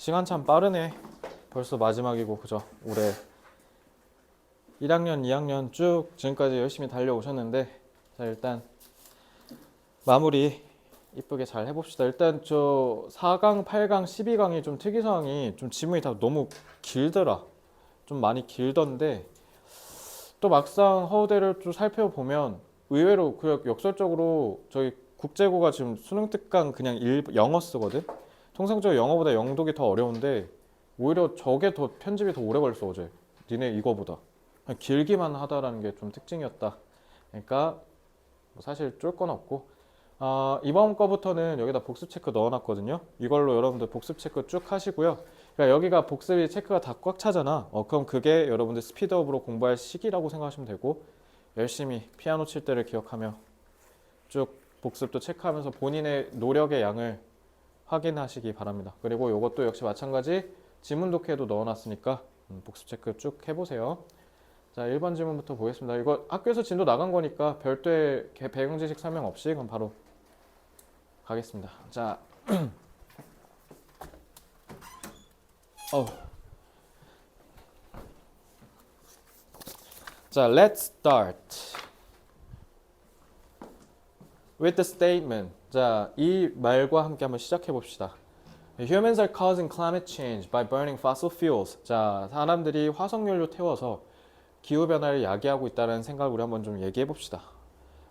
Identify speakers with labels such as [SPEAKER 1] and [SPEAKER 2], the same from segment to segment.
[SPEAKER 1] 시간 참 빠르네. 벌써 마지막이고 그죠? 올해 1학년, 2학년 쭉 지금까지 열심히 달려오셨는데 자 일단 마무리 이쁘게 잘 해봅시다. 일단 저 4강, 8강, 12강이 좀 특이사항이 좀 지문이 다 너무 길더라. 좀 많이 길던데 또 막상 허우대를 좀 살펴보면 의외로 그 역설적으로 저희 국제고가 지금 수능 특강 그냥 영어 쓰거든? 통상적으로 영어보다 영독이 더 어려운데 오히려 저게 더 편집이 더 오래 걸렸어 어제. 니네 이거보다. 그냥 길기만 하다라는 게 좀 특징이었다. 그러니까 뭐 사실 쫄 건 없고 이번 거부터는 여기다 복습 체크 넣어놨거든요. 이걸로 여러분들 복습 체크 쭉 하시고요. 그러니까 여기가 복습이 체크가 다 꽉 차잖아. 그럼 그게 여러분들 스피드업으로 공부할 시기라고 생각하시면 되고 열심히 피아노 칠 때를 기억하며 쭉 복습도 체크하면서 본인의 노력의 양을 확인하시기 바랍니다. 그리고 이것도 역시 마찬가지 지문 독해에도 넣어놨으니까 복습 체크 쭉 해보세요. 자, 1번 질문부터 보겠습니다. 이거 학교에서 진도 나간 거니까 별도의 배경 지식 설명 없이 그럼 바로 가겠습니다. 자, 자, let's start with the statement. 자, 이 말과 함께 한번 시작해 봅시다. Humans are causing climate change by burning fossil fuels. 자, 사람들이 화석연료 태워서 기후변화를 야기하고 있다는 생각을 우리 한번 좀 얘기해 봅시다.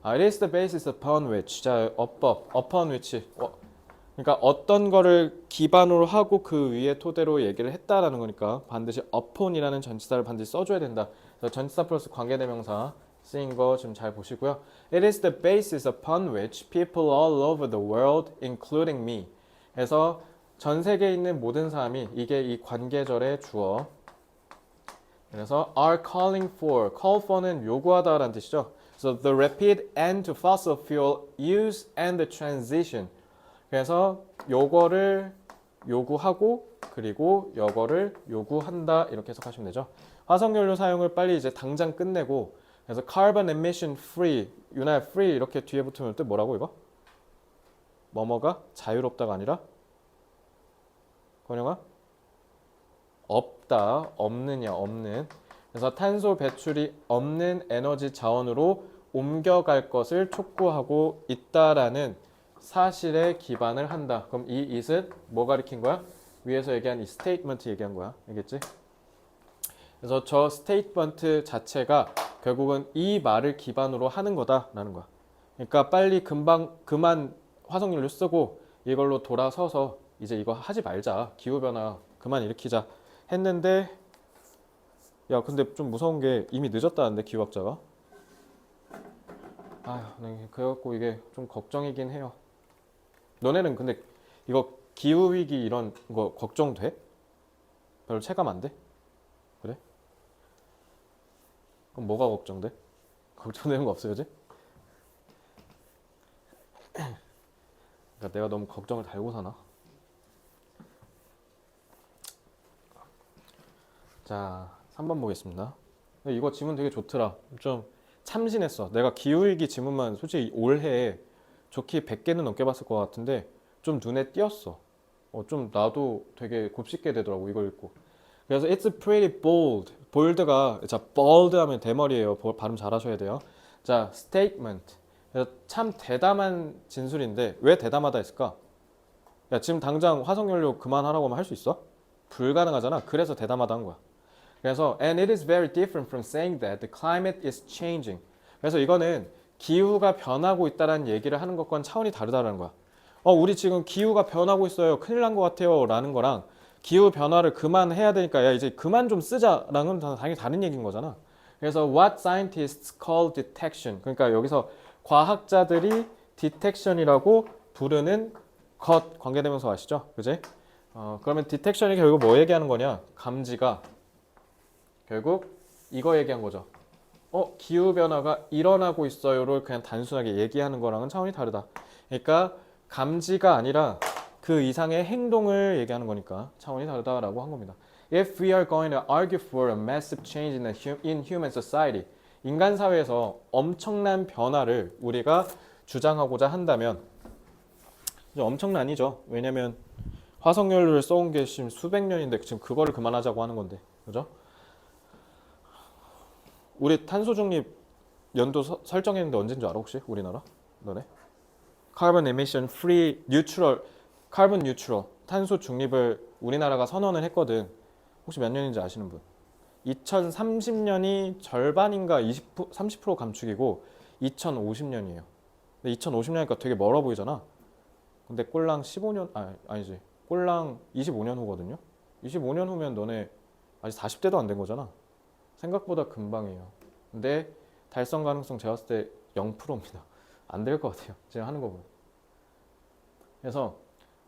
[SPEAKER 1] It is the basis upon which. 자, upon which. 그러니까 어떤 거를 기반으로 하고 그 위에 토대로 얘기를 했다라는 거니까 반드시 upon이라는 전치사를 반드시 써줘야 된다. 전치사 플러스 관계대명사 쓰인 거 좀 잘 보시고요. It is the basis upon which people all over the world, including me. 그래서 전 세계에 있는 모든 사람이 이게 이 관계절의 주어. 그래서 are calling for, call for는 요구하다라는 뜻이죠. So the rapid end to fossil fuel use and the transition. 그래서 요거를 요구하고 그리고 요거를 요구한다 이렇게 해석하시면 되죠. 화석연료 사용을 빨리 이제 당장 끝내고 그래서 carbon emission free, 유나 free 이렇게 뒤에 붙으면 뜻 뭐라고 이거? 뭐뭐가 자유롭다가 아니라 권영아? 없다, 없느냐, 없는. 그래서 탄소 배출이 없는 에너지 자원으로 옮겨갈 것을 촉구하고 있다라는 사실에 기반을 한다. 그럼 이 it은 뭐 가리킨 거야? 위에서 얘기한 이 statement 얘기한 거야. 알겠지? 그래서 저 statement 자체가 결국은 이 말을 기반으로 하는 거다라는 거야. 그러니까 빨리 그만 화석연료 쓰고 이걸로 돌아서서 이제 이거 하지 말자. 기후변화 그만 일으키자 했는데 야 근데 좀 무서운 게 이미 늦었다는데 기후학자가 네, 그래갖고 이게 좀 걱정이긴 해요. 너네는 근데 이거 기후위기 이런 거 걱정돼? 별로 체감 안 돼? 그래? 그럼 뭐가 걱정돼? 걱정되는 거 없어요, 이제? 그러니까 내가 너무 걱정을 달고 사나? 자, 3번 보겠습니다. 이거 지문 되게 좋더라. 좀 참신했어. 내가 기후위기 지문만 솔직히 올해 좋게 100개는 넘게 봤을 것 같은데 좀 눈에 띄었어. 좀 나도 되게 곱씹게 되더라고 이걸 읽고. 그래서 it's pretty bold. bold가 자 bold 하면 대머리예요. 발음 잘하셔야 돼요. 자 statement. 그래서 참 대담한 진술인데 왜 대담하다 했을까? 야 지금 당장 화석연료 그만하라고 하면 할 수 있어? 불가능하잖아. 그래서 대담하다 한 거야. 그래서 and it is very different from saying that the climate is changing. 그래서 이거는 기후가 변하고 있다는 얘기를 하는 것과는 차원이 다르다는 거야. 우리 지금 기후가 변하고 있어요. 큰일 난 것 같아요. 라는 거랑 기후 변화를 그만해야 되니까 야 이제 그만 좀 쓰자랑은 당연히 다른 얘기인 거잖아. 그래서 what scientists call detection. 그러니까 여기서 과학자들이 detection이라고 부르는 것 관계대명사 아시죠? 그지? 그러면 detection이 결국 뭐 얘기하는 거냐? 감지가 결국 이거 얘기한 거죠. 기후변화가 일어나고 있어요를 그냥 단순하게 얘기하는 거랑은 차원이 다르다. 그러니까 감지가 아니라 그 이상의 행동을 얘기하는 거니까 차원이 다르다라고 한 겁니다. If we are going to argue for a massive change in human society, 인간 사회에서 엄청난 변화를 우리가 주장하고자 한다면 엄청난이죠. 왜냐면 화석연료를 써온 게 지금 수백 년인데 지금 그거를 그만하자고 하는 건데, 그죠? 우리 탄소 중립 연도 설정했는데 언제인 줄 알아 혹시 우리나라? 너네? Carbon emission free neutral, carbon neutral 탄소 중립을 우리나라가 선언을 했거든. 혹시 몇 년인지 아시는 분? 2030년이 절반인가 30% 감축이고 2050년이에요. 근데 2050년이니까 되게 멀어 보이잖아. 근데 꼴랑 15년 아니지. 꼴랑 25년 후거든요. 25년 후면 너네 아직 40대도 안 된 거잖아. 생각보다 금방이에요. 근데 달성 가능성 제가 봤을 때 0%입니다. 안 될 것 같아요. 지금 하는 거 보면. 그래서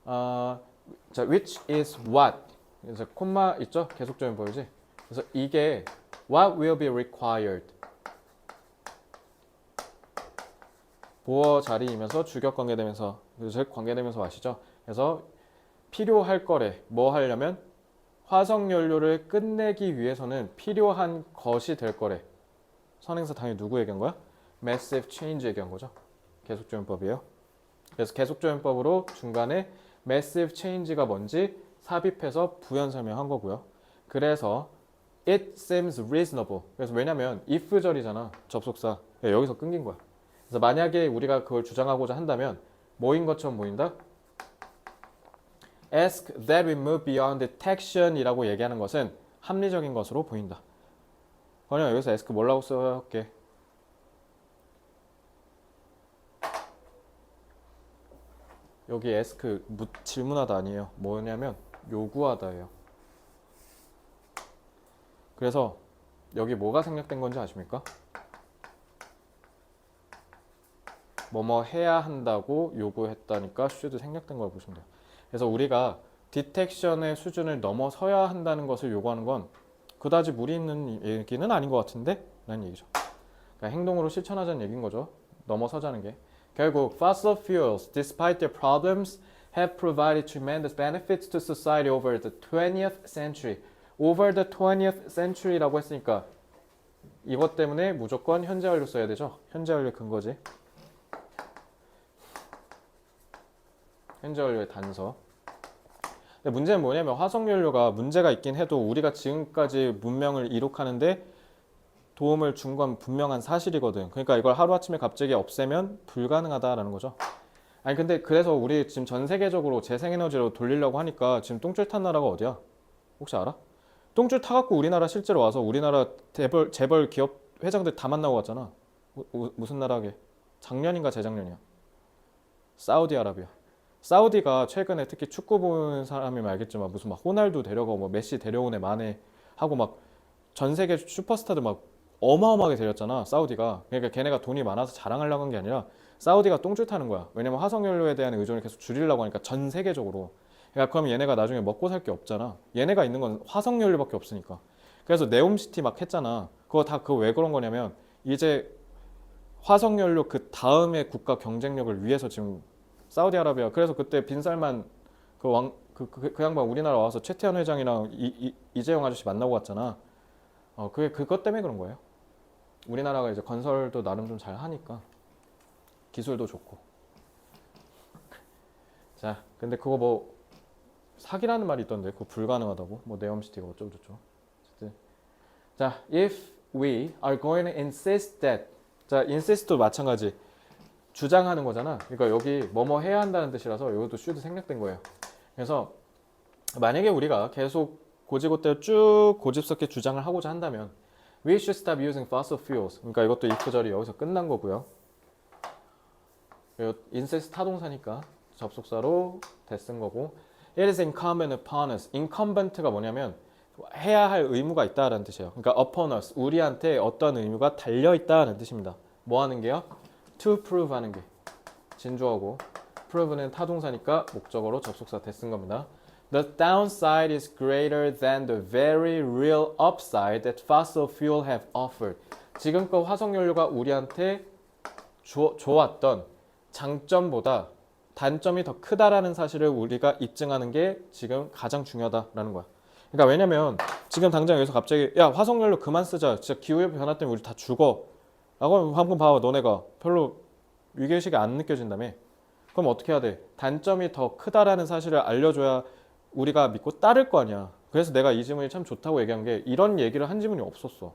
[SPEAKER 1] 자, which is what. 그래서 콤마 있죠? 계속적인 보이지? 그래서 이게 what will be required. 보어 자리이면서 주격 관계되면서 즉 관계되면서 아시죠? 그래서 필요할 거래. 뭐 하려면 화석 연료를 끝내기 위해서는 필요한 것이 될 거래. 선행사 당연히 누구 얘기한 거야? massive change 얘기한 거죠. 계속조연법이에요. 그래서 계속조연법으로 중간에 massive change가 뭔지 삽입해서 부연 설명한 거고요. 그래서 it seems reasonable. 그래서 왜냐면 if절이잖아. 접속사. 여기서 끊긴 거야. 그래서 만약에 우리가 그걸 주장하고자 한다면 뭐인 것처럼 보인다? ask that we move beyond detection 이라고 얘기하는 것은 합리적인 것으로 보인다. 그냥 여기서 ask 뭐라고 써볼게? 여기 ask 질문하다 아니에요. 뭐냐면 요구하다예요. 그래서 여기 뭐가 생략된 건지 아십니까? 뭐뭐 해야 한다고 요구했다니까 should 생략된 걸 보시면 돼요. 그래서 우리가 디텍션의 수준을 넘어서야 한다는 것을 요구하는 건 그다지 무리 있는 얘기는 아닌 것 같은데? 라는 얘기죠. 그러니까 행동으로 실천하자는 얘기인 거죠. 넘어서자는 게. 결국 fossil fuels, despite their problems, have provided tremendous benefits to society over the 20th century. over the 20th century라고 했으니까 이것 때문에 무조건 현재 완료 써야 되죠. 현재 완료 근거지. 현재 완료의 단서. 근데 문제는 뭐냐면 화석연료가 문제가 있긴 해도 우리가 지금까지 문명을 이룩하는데 도움을 준 건 분명한 사실이거든. 그러니까 이걸 하루아침에 갑자기 없애면 불가능하다라는 거죠. 아니 근데 그래서 우리 지금 전 세계적으로 재생에너지로 돌리려고 하니까 지금 똥줄 탄 나라가 어디야? 혹시 알아? 똥줄 타갖고 우리나라 실제로 와서 우리나라 재벌 기업 회장들 다 만나고 갔잖아. 무슨 나라게? 작년인가 재작년이야. 사우디아라비아. 사우디가 최근에 특히 축구 보는 사람이면 알겠지만 무슨 막 호날두 데려가고 뭐 메시 데려오네 마네 하고 막 전 세계 슈퍼스타들 막 어마어마하게 데렸잖아. 사우디가. 그러니까 걔네가 돈이 많아서 자랑하려고 한 게 아니라 사우디가 똥줄 타는 거야. 왜냐면 화석연료에 대한 의존을 계속 줄이려고 하니까 전 세계적으로. 그러니까 그럼 얘네가 나중에 먹고 살 게 없잖아. 얘네가 있는 건 화석연료밖에 없으니까. 그래서 네옴시티 막 했잖아. 그거 왜 그런 거냐면 이제 화석연료 그 다음의 국가 경쟁력을 위해서 지금 사우디아라비아. 그래서 그때 빈살만 그 양반 우리나라 와서 최태원 회장이랑 이재용 아저씨 만나고 갔잖아. 그게 그것 때문에 그런 거예요. 우리나라가 이제 건설도 나름 좀 잘 하니까 기술도 좋고. 자, 근데 그거 뭐 사기라는 말이 있던데 그거 불가능하다고. 뭐 네옴시티가 어쩌고저쩌고. 자, if we are going to insist that. 자, insist도 마찬가지. 주장하는 거잖아. 그러니까 여기 뭐뭐 해야 한다는 뜻이라서 이것도 should 생략된 거예요. 그래서 만약에 우리가 계속 고지고대로 쭉 고집스럽게 주장을 하고자 한다면 we should stop using fossil fuels. 그러니까 이것도 if절이 여기서 끝난 거고요. insist 타동사니까 접속사로 대쓴 거고 it is incumbent upon us. incumbent가 뭐냐면 해야 할 의무가 있다라는 뜻이에요. 그러니까 upon us, 우리한테 어떤 의무가 달려있다라는 뜻입니다. 뭐 하는 게요? to prove 하는 게 진주어고 prove는 타동사니까 목적어로 접속사 대쓴 겁니다. The downside is greater than the very real upside that fossil fuel have offered. 지금껏 화석연료가 우리한테 줘왔던 장점보다 단점이 더 크다라는 사실을 우리가 입증하는 게 지금 가장 중요하다라는 거야. 그러니까 왜냐면 지금 당장 여기서 갑자기 야 화석연료 그만 쓰자. 진짜 기후의 변화 때문에 우리 다 죽어. 라고 한번 봐봐. 너네가 별로 위기의식이 안 느껴진다며. 그럼 어떻게 해야 돼? 단점이 더 크다라는 사실을 알려줘야 우리가 믿고 따를 거 아니야. 그래서 내가 이 지문이 참 좋다고 얘기한 게 이런 얘기를 한 지문이 없었어.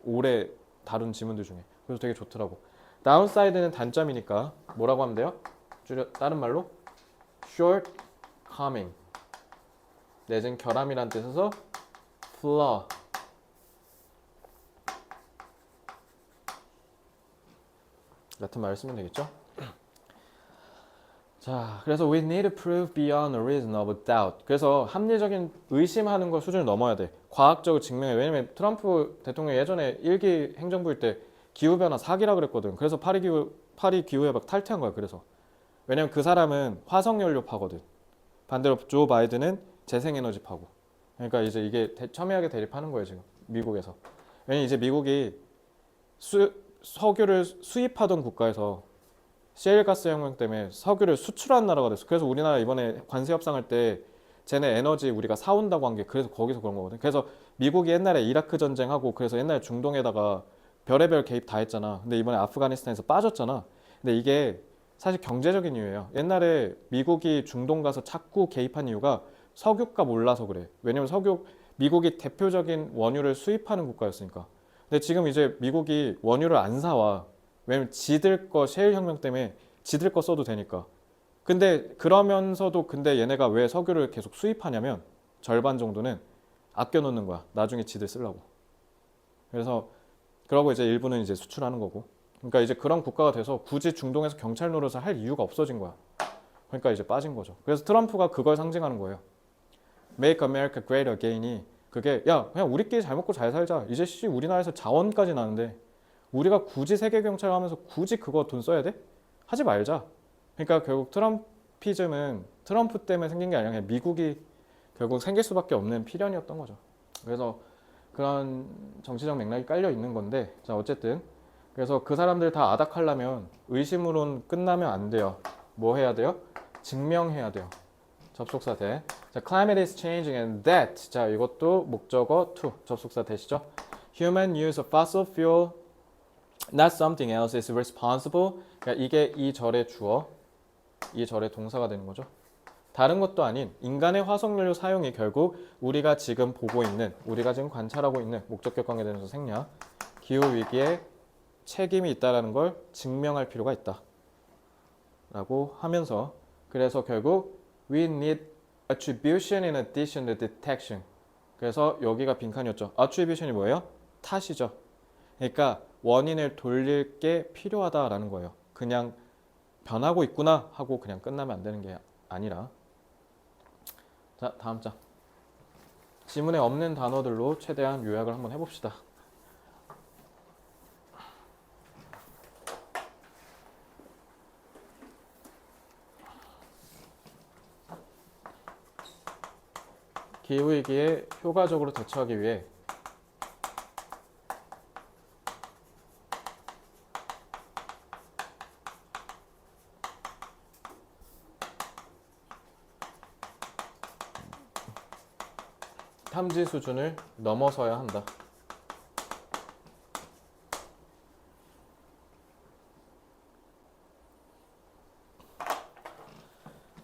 [SPEAKER 1] 올해 다룬 지문들 중에. 그래서 되게 좋더라고. 다운사이드는 단점이니까 뭐라고 하면 돼요? 다른 말로 shortcoming 내진 결함이란 뜻에서 flaw 같은 말을 쓰면 되겠죠? 자, 그래서 we need to prove beyond a reasonable doubt. 그래서 합리적인 의심하는 걸 수준을 넘어야 돼. 과학적으로 증명해. 왜냐면 트럼프 대통령 예전에 일기 행정부일 때 기후변화 사기라 그랬거든. 그래서 파리 기후협약 탈퇴한 거야. 그래서 왜냐면 그 사람은 화석연료파거든. 반대로 조 바이든은 재생에너지파고. 그러니까 이제 이게 첨예하게 대립하는 거예요 지금 미국에서. 왜냐면 이제 미국이 석유를 수입하던 국가에서 셰일가스 혁명 때문에 석유를 수출하는 나라가 됐어. 그래서 우리나라 이번에 관세 협상할 때 쟤네 에너지 우리가 사온다고 한 게 그래서 거기서 그런 거거든. 그래서 미국이 옛날에 이라크 전쟁하고 그래서 옛날에 중동에다가 별의별 개입 다 했잖아. 근데 이번에 아프가니스탄에서 빠졌잖아. 근데 이게 사실 경제적인 이유예요. 옛날에 미국이 중동 가서 자꾸 개입한 이유가 석유값 올라서 그래. 왜냐면 미국이 대표적인 원유를 수입하는 국가였으니까. 근데 지금 이제 미국이 원유를 안 사와. 왜냐면 지들 거 셰일 혁명 때문에 지들 거 써도 되니까. 근데 그러면서도 근데 얘네가 왜 석유를 계속 수입하냐면 절반 정도는 아껴 놓는 거야. 나중에 지들 쓰려고. 그래서 그러고 이제 일부는 이제 수출하는 거고. 그러니까 이제 그런 국가가 돼서 굳이 중동에서 경찰 노릇을 할 이유가 없어진 거야. 그러니까 이제 빠진 거죠. 그래서 트럼프가 그걸 상징하는 거예요. Make America Great Again이 그게 야 그냥 우리끼리 잘 먹고 잘 살자. 이제 우리나라에서 자원까지 나는데 우리가 굳이 세계 경찰 하면서 굳이 그거 돈 써야 돼? 하지 말자. 그러니까 결국 트럼피즘은 트럼프 때문에 생긴 게 아니라 그냥 미국이 결국 생길 수밖에 없는 필연이었던 거죠. 그래서 그런 정치적 맥락이 깔려 있는 건데 자 어쨌든 그래서 그 사람들 다 아닥하려면 의심으론 끝나면 안 돼요. 뭐 해야 돼요? 증명해야 돼요. 접속사 대. 자, climate is changing and that. 자, 이것도 목적어 to. 접속사 대시죠. Human use of fossil fuel, not something else, is responsible. 그러니까 이게 이 절의 주어, 이 절의 동사가 되는 거죠. 다른 것도 아닌 인간의 화석연료 사용이 결국 우리가 지금 보고 있는, 우리가 지금 관찰하고 있는 목적격 관계 대명사 생략, 기후 위기에 책임이 있다라는 걸 증명할 필요가 있다. 라고 하면서 그래서 결국 we need attribution in addition to detection. 그래서 여기가 빈칸이었죠. attribution이 뭐예요? 탓이죠. 그러니까 원인을 돌릴 게 필요하다라는 거예요. 그냥 변하고 있구나 하고 그냥 끝나면 안 되는 게 아니라. 자, 다음 장. 지문에 없는 단어들로 최대한 요약을 한번 해봅시다. 기후위기에 효과적으로 대처하기 위해 탐지 수준을 넘어서야 한다.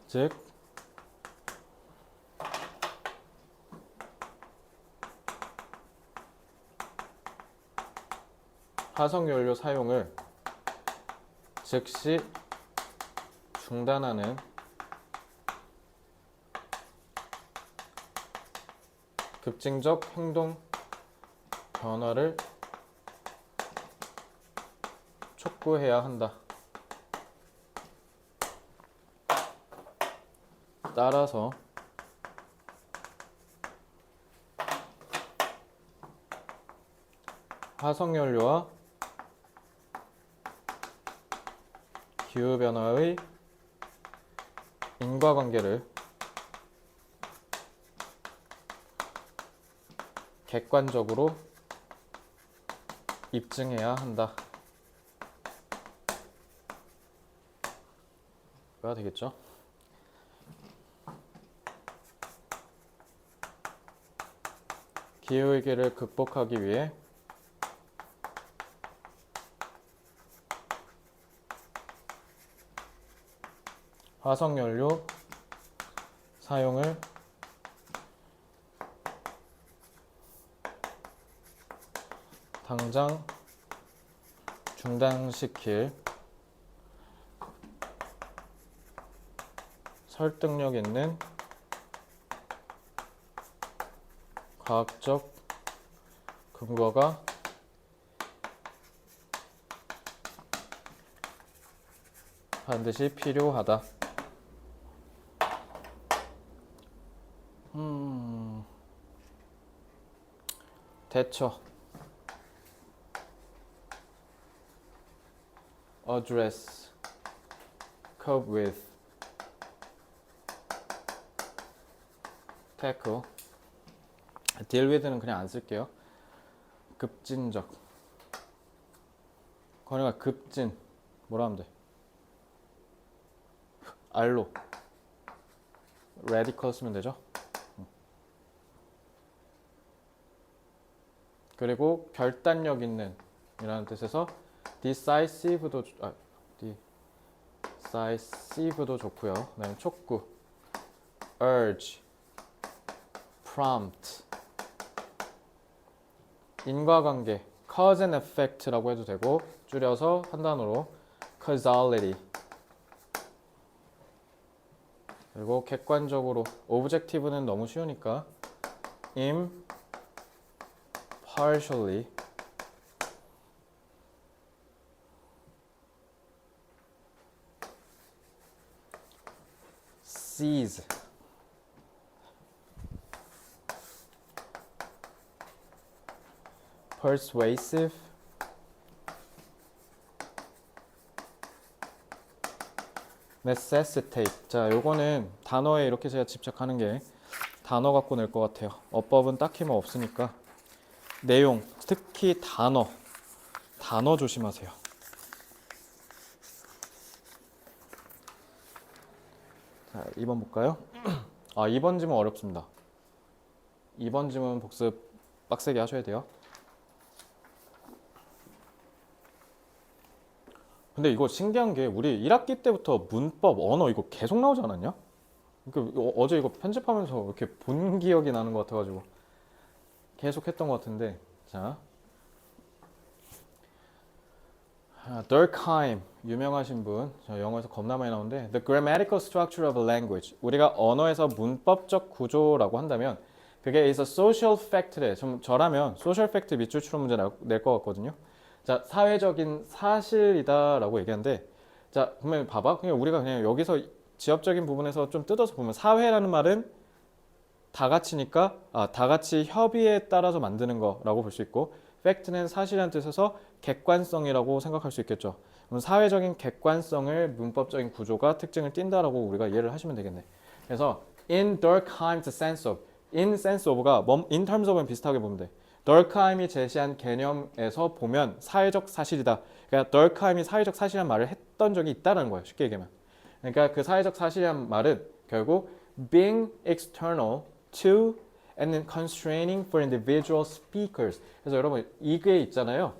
[SPEAKER 1] 즉 화석연료 사용을 즉시 중단하는 급징적 행동 변화를 촉구해야 한다. 따라서 화석연료와 기후변화의 인과관계를 객관적으로 입증해야 한다. 가 되겠죠. 기후위기를 극복하기 위해 화석연료 사용을 당장 중단시킬 설득력 있는 과학적 근거가 반드시 필요하다. 대처 address, cope with, tackle. deal with는 그냥 안 쓸게요. 급진적. 거래가 급진. 뭐라 하면 돼? R로 radical 쓰면 되죠. 그리고 결단력 있는 이라는 뜻에서 decisive도 decisive도 좋고요. 그다음에 촉구, urge, prompt, 인과관계, cause and effect라고 해도 되고 줄여서 한 단어로 causality. 그리고 객관적으로 objective는 너무 쉬우니까 impartially, seize, persuasive, necessitate. 자, 요거는 단어에 이렇게 제가 집착하는 게 단어 갖고 낼 것 같아요. 어법은 딱히 뭐 없으니까. 내용, 특히 단어 조심하세요. 자, 2번 볼까요? 2번 지문 어렵습니다. 2번 지문 복습 빡세게 하셔야 돼요. 근데 이거 신기한 게 우리 1학기 때부터 문법, 언어 이거 계속 나오지 않았냐? 어제 이거 편집하면서 이렇게 본 기억이 나는 것 같아가지고 계속 했던 것 같은데. 자, Durkheim 유명하신 분, 저 영어에서 겁나 많이 나오는데 The grammatical structure of a language. 우리가 언어에서 문법적 구조라고 한다면 그게 is a social fact래. 저라면 social fact 밑줄 추론 문제 낼 것 같거든요. 자, 사회적인 사실이다라고 얘기하는데, 자, 그러면 봐봐. 그냥 우리가 그냥 여기서 지엽적인 부분에서 좀 뜯어서 보면 사회라는 말은 다 같이니까 다 같이 협의에 따라서 만드는 거라고 볼 수 있고, 팩트는 사실이라는 뜻에서 객관성이라고 생각할 수 있겠죠. 그럼 사회적인 객관성을 문법적인 구조가 특징을 띈다라고 우리가 이해를 하시면 되겠네. 그래서 in Durkheim's sense of, in sense of가 in terms of은 비슷하게 보면 돼. 덜크하임이 제시한 개념에서 보면 사회적 사실이다. 그러니까 덜크하임이 사회적 사실이란 말을 했던 적이 있다는 거예요. 쉽게 얘기하면. 그러니까 그 사회적 사실이란 말은 결국 being external to and constraining for individual speakers. 그래서 여러분 이게 있잖아요.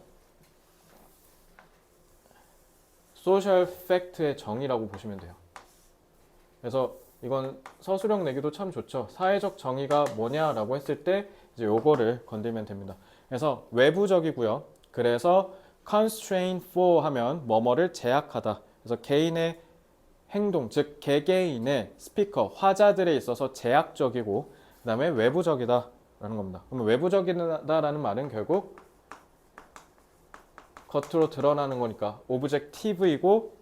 [SPEAKER 1] 소셜 팩트의 정의라고 보시면 돼요. 그래서 이건 서술형 내기도 참 좋죠. 사회적 정의가 뭐냐라고 했을 때 이제 요거를 건들면 됩니다. 그래서 외부적이고요. 그래서 constrain for 하면 뭐뭐를 제약하다. 그래서 개인의 행동, 즉 개개인의 스피커, 화자들에 있어서 제약적이고 그 다음에 외부적이다 라는 겁니다. 그러면 외부적이다라는 말은 결국 겉으로 드러나는 거니까 오브젝티브이고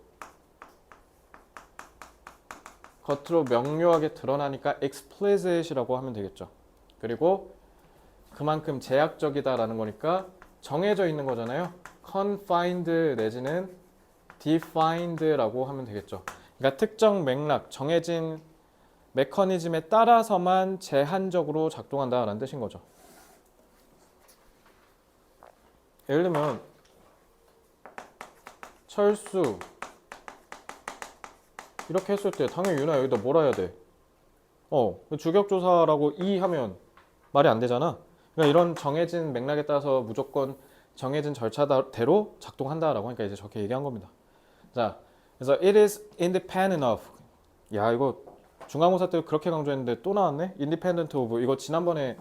[SPEAKER 1] 겉으로 명료하게 드러나니까 explicit이라고 하면 되겠죠. 그리고 그만큼 제약적이다라는 거니까 정해져 있는 거잖아요. confined 내지는 defined라고 하면 되겠죠. 그러니까 특정 맥락, 정해진 메커니즘에 따라서만 제한적으로 작동한다라는 뜻인 거죠. 예를 들면 철수 이렇게 했을 때 당연히 유나 여기다 뭐라 해야 돼? 주격조사라고 이 하면 말이 안 되잖아. 그러니까 이런 정해진 맥락에 따라서 무조건 정해진 절차대로 작동한다라고 하니까 이제 저렇게 얘기한 겁니다. 자, 그래서 it is independent of. 야, 이거 중간고사 때 그렇게 강조했는데 또 나왔네? independent of. 이거 지난번에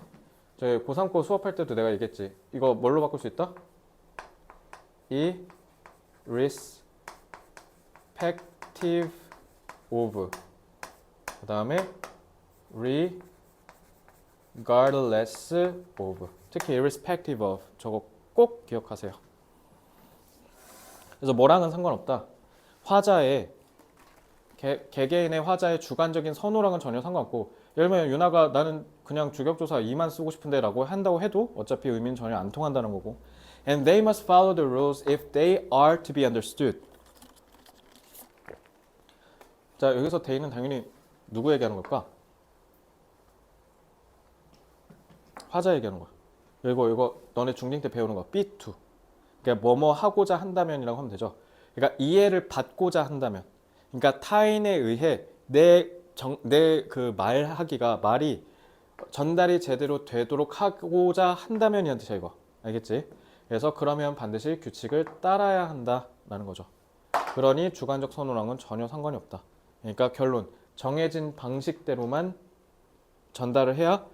[SPEAKER 1] 저희 고3거 수업할 때도 내가 얘기했지. 이거 뭘로 바꿀 수 있다? irrespective of 그 다음에 regardless of 특히 irrespective of 저거 꼭 기억하세요. 그래서 뭐랑은 상관없다. 화자의 개개인의 화자의 주관적인 선호랑은 전혀 상관없고 예를 들면 유나가 나는 그냥 주격조사 2만 쓰고 싶은데 라고 한다고 해도 어차피 의미는 전혀 안 통한다는 거고 And they must follow the rules if they are to be understood. 자 여기서 they는 당연히 누구 얘기하는 걸까? 화자 얘기하는 거야. 이거 너네 중딩 때 배우는 거 B2. 그러니까 뭐뭐 하고자 한다면이라고 하면 되죠. 그러니까 이해를 받고자 한다면. 그러니까 타인에 의해 내 그 말이 전달이 제대로 되도록 하고자 한다면이란 뜻이야 이거. 알겠지? 그래서 그러면 반드시 규칙을 따라야 한다라는 거죠. 그러니 주관적 선호랑은 전혀 상관이 없다. 그러니까 결론. 정해진 방식대로만 전달을 해야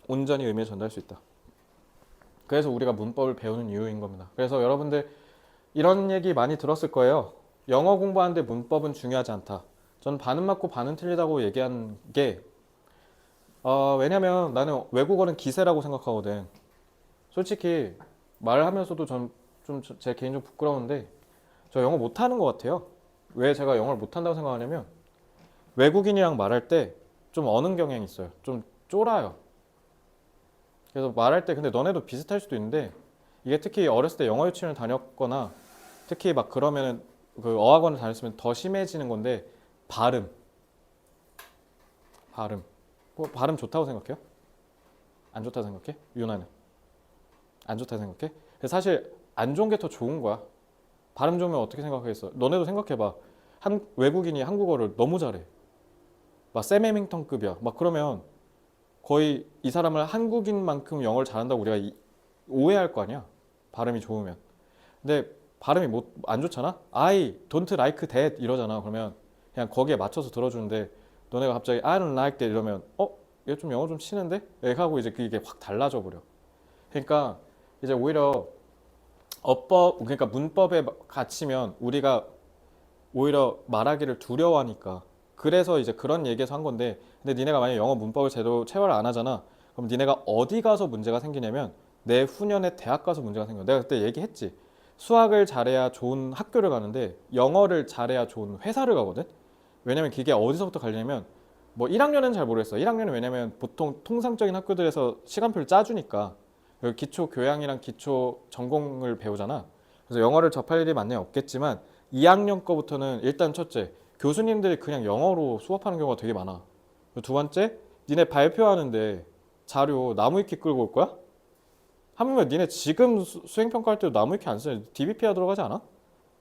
[SPEAKER 1] 온전히 의미를 전달할 수 있다. 그래서 우리가 문법을 배우는 이유인 겁니다. 그래서 여러분들 이런 얘기 많이 들었을 거예요. 영어 공부하는데 문법은 중요하지 않다. 전 반은 맞고 반은 틀리다고 얘기한 게 왜냐면 나는 외국어는 기세라고 생각하거든. 솔직히 말하면서도 전 좀 제 개인적으로 부끄러운데 저 영어 못하는 것 같아요. 왜 제가 영어를 못한다고 생각하냐면 외국인이랑 말할 때 좀 어는 경향이 있어요. 좀 쫄아요. 그래서 말할 때 근데 너네도 비슷할 수도 있는데 이게 특히 어렸을 때 영어 유치원을 다녔거나 특히 막 그러면은 그 어학원을 다녔으면 더 심해지는 건데 발음 발음 좋다고 생각해요? 안 좋다고 생각해? 유나는 안 좋다고 생각해? 사실 안 좋은 게 더 좋은 거야. 발음 좋으면 어떻게 생각하겠어? 너네도 생각해봐. 외국인이 한국어를 너무 잘해. 막 샘 해밍턴급이야. 막 그러면 거의 이 사람을 한국인만큼 영어를 잘한다고 우리가 오해할 거 아니야. 발음이 좋으면. 근데 발음이 안 좋잖아? I don't like that 이러잖아. 그러면 그냥 거기에 맞춰서 들어주는데 너네가 갑자기 I don't like that 이러면 얘 좀 영어 좀 치는데? 이렇게 하고 이제 그게 확 달라져 버려. 그러니까 이제 오히려 그러니까 문법에 갇히면 우리가 오히려 말하기를 두려워하니까 그래서 이제 그런 얘기에서 한 건데 근데 니네가 만약에 영어 문법을 제대로 체화를 안 하잖아. 그럼 니네가 어디 가서 문제가 생기냐면 내 후년에 대학 가서 문제가 생겨. 내가 그때 얘기했지. 수학을 잘해야 좋은 학교를 가는데 영어를 잘해야 좋은 회사를 가거든. 왜냐면 그게 어디서부터 갈리냐면 뭐 1학년은 잘 모르겠어. 1학년은 왜냐면 보통 통상적인 학교들에서 시간표를 짜주니까 기초 교양이랑 기초 전공을 배우잖아. 그래서 영어를 접할 일이 많이 없겠지만 2학년 거부터는 일단 첫째 교수님들이 그냥 영어로 수업하는 경우가 되게 많아. 두 번째 니네 발표하는데 자료 나무위키 끌고 올 거야? 하물며 니네 지금 수행평가할 때도 나무위키 안 쓰냐? DBP가 들어가지 않아?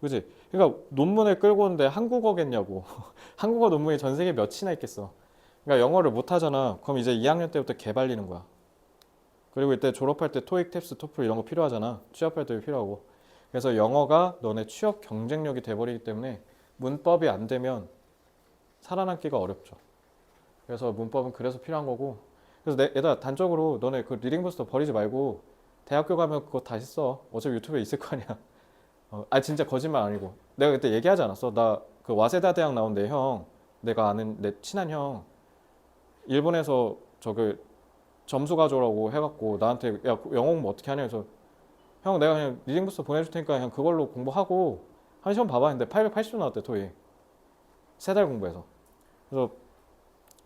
[SPEAKER 1] 그지? 그러니까 논문을 끌고 오는데 한국어겠냐고. 한국어 논문이 전 세계에 몇이나 있겠어. 그러니까 영어를 못하잖아. 그럼 이제 2학년 때부터 개발리는 거야. 그리고 이때 졸업할 때 토익, 탭스, 토플 이런 거 필요하잖아. 취업할 때도 필요하고. 그래서 영어가 너네 취업 경쟁력이 돼버리기 때문에 문법이 안 되면 살아남기가 어렵죠. 그래서 문법은 그래서 필요한 거고. 그래서 얘들아 단적으로 너네 그 리딩 부스터 버리지 말고 대학교 가면 그거 다시 써. 어차피 유튜브에 있을 거 아니야. 진짜 거짓말 아니고. 내가 그때 얘기하지 않았어? 나 그 와세다 대학 나온 내 형, 내가 아는 내 친한 형, 일본에서 저그 점수 가져오라고 해갖고 나한테 야 영어 공부 어떻게 하냐 해서 형 내가 그냥 리딩 부스터 보내줄 테니까 그냥 그걸로 공부하고 한 시험 봐봐 했는데 880점 나왔대 토익. 3달 공부해서. 그래서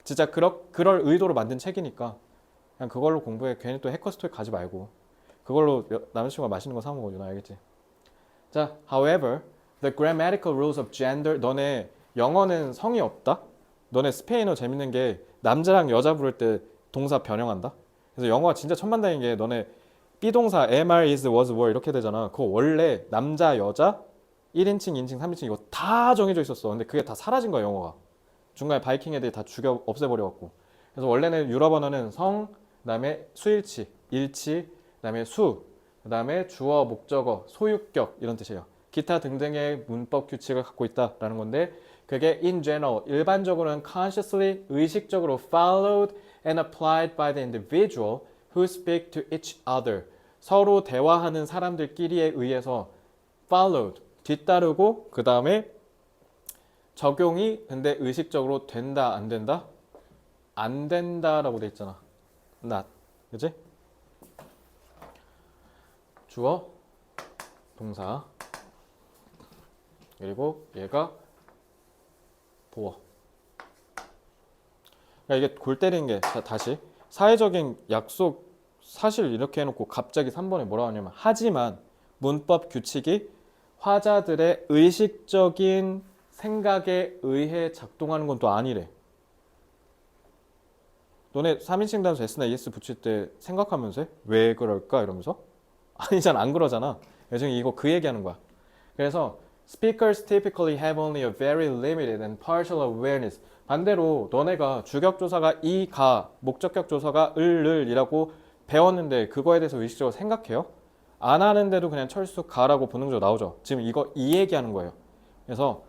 [SPEAKER 1] 진짜 그럴 의도로 만든 책이니까 그냥 그걸로 공부해. 괜히 또 해커 스토익 가지 말고 그걸로 남자친구가 맛있는 거 사 먹어줘. 나 알겠지? 자, however, the grammatical rules of gender. 너네 영어는 성이 없다? 너네 스페인어 재밌는 게 남자랑 여자 부를 때 동사 변형한다? 그래서 영어가 진짜 천만다인 게 너네 비동사 am, are, is, was, were 이렇게 되잖아. 그거 원래 남자, 여자, 1인칭, 2인칭, 3인칭 이거 다 정해져 있었어. 근데 그게 다 사라진 거야, 영어가. 중간에 바이킹 애들이 다 죽여 없애버려갖고. 그래서 원래는 유럽 언어는 성, 그다음에 수일치, 일치, 그다음에 수, 그다음에 주어, 목적어, 소유격 이런 뜻이에요. 기타 등등의 문법 규칙을 갖고 있다라는 건데 그게 in general 일반적으로는 consciously 의식적으로 followed and applied by the individual who speak to each other. 서로 대화하는 사람들끼리에 의해서 followed 뒤따르고 그 다음에 적용이 근데 의식적으로 된다 안 된다? 안 된다라고 돼 있잖아. not. 그지? 주어, 동사. 그리고 얘가 보어. 그러니까 이게 골 때리는 게 다시 사회적인 약속 사실 이렇게 해놓고 갑자기 3번에 뭐라고 하냐면 하지만 문법 규칙이 화자들의 의식적인 생각에 의해 작동하는 건 또 아니래. 너네 3인칭 단수 S나 ES 붙일 때 생각하면서 해? 왜 그럴까? 이러면서? 아니잖아. 안 그러잖아. 요즘 이거 그 얘기하는 거야. 그래서 Speakers typically have only a very limited and partial awareness. 반대로 너네가 주격조사가 이가, 목적격 조사가 을이라고 배웠는데 그거에 대해서 의식적으로 생각해요? 안 하는데도 그냥 철수 가라고 본능적으로 나오죠. 지금 이거 이 얘기하는 거예요. 그래서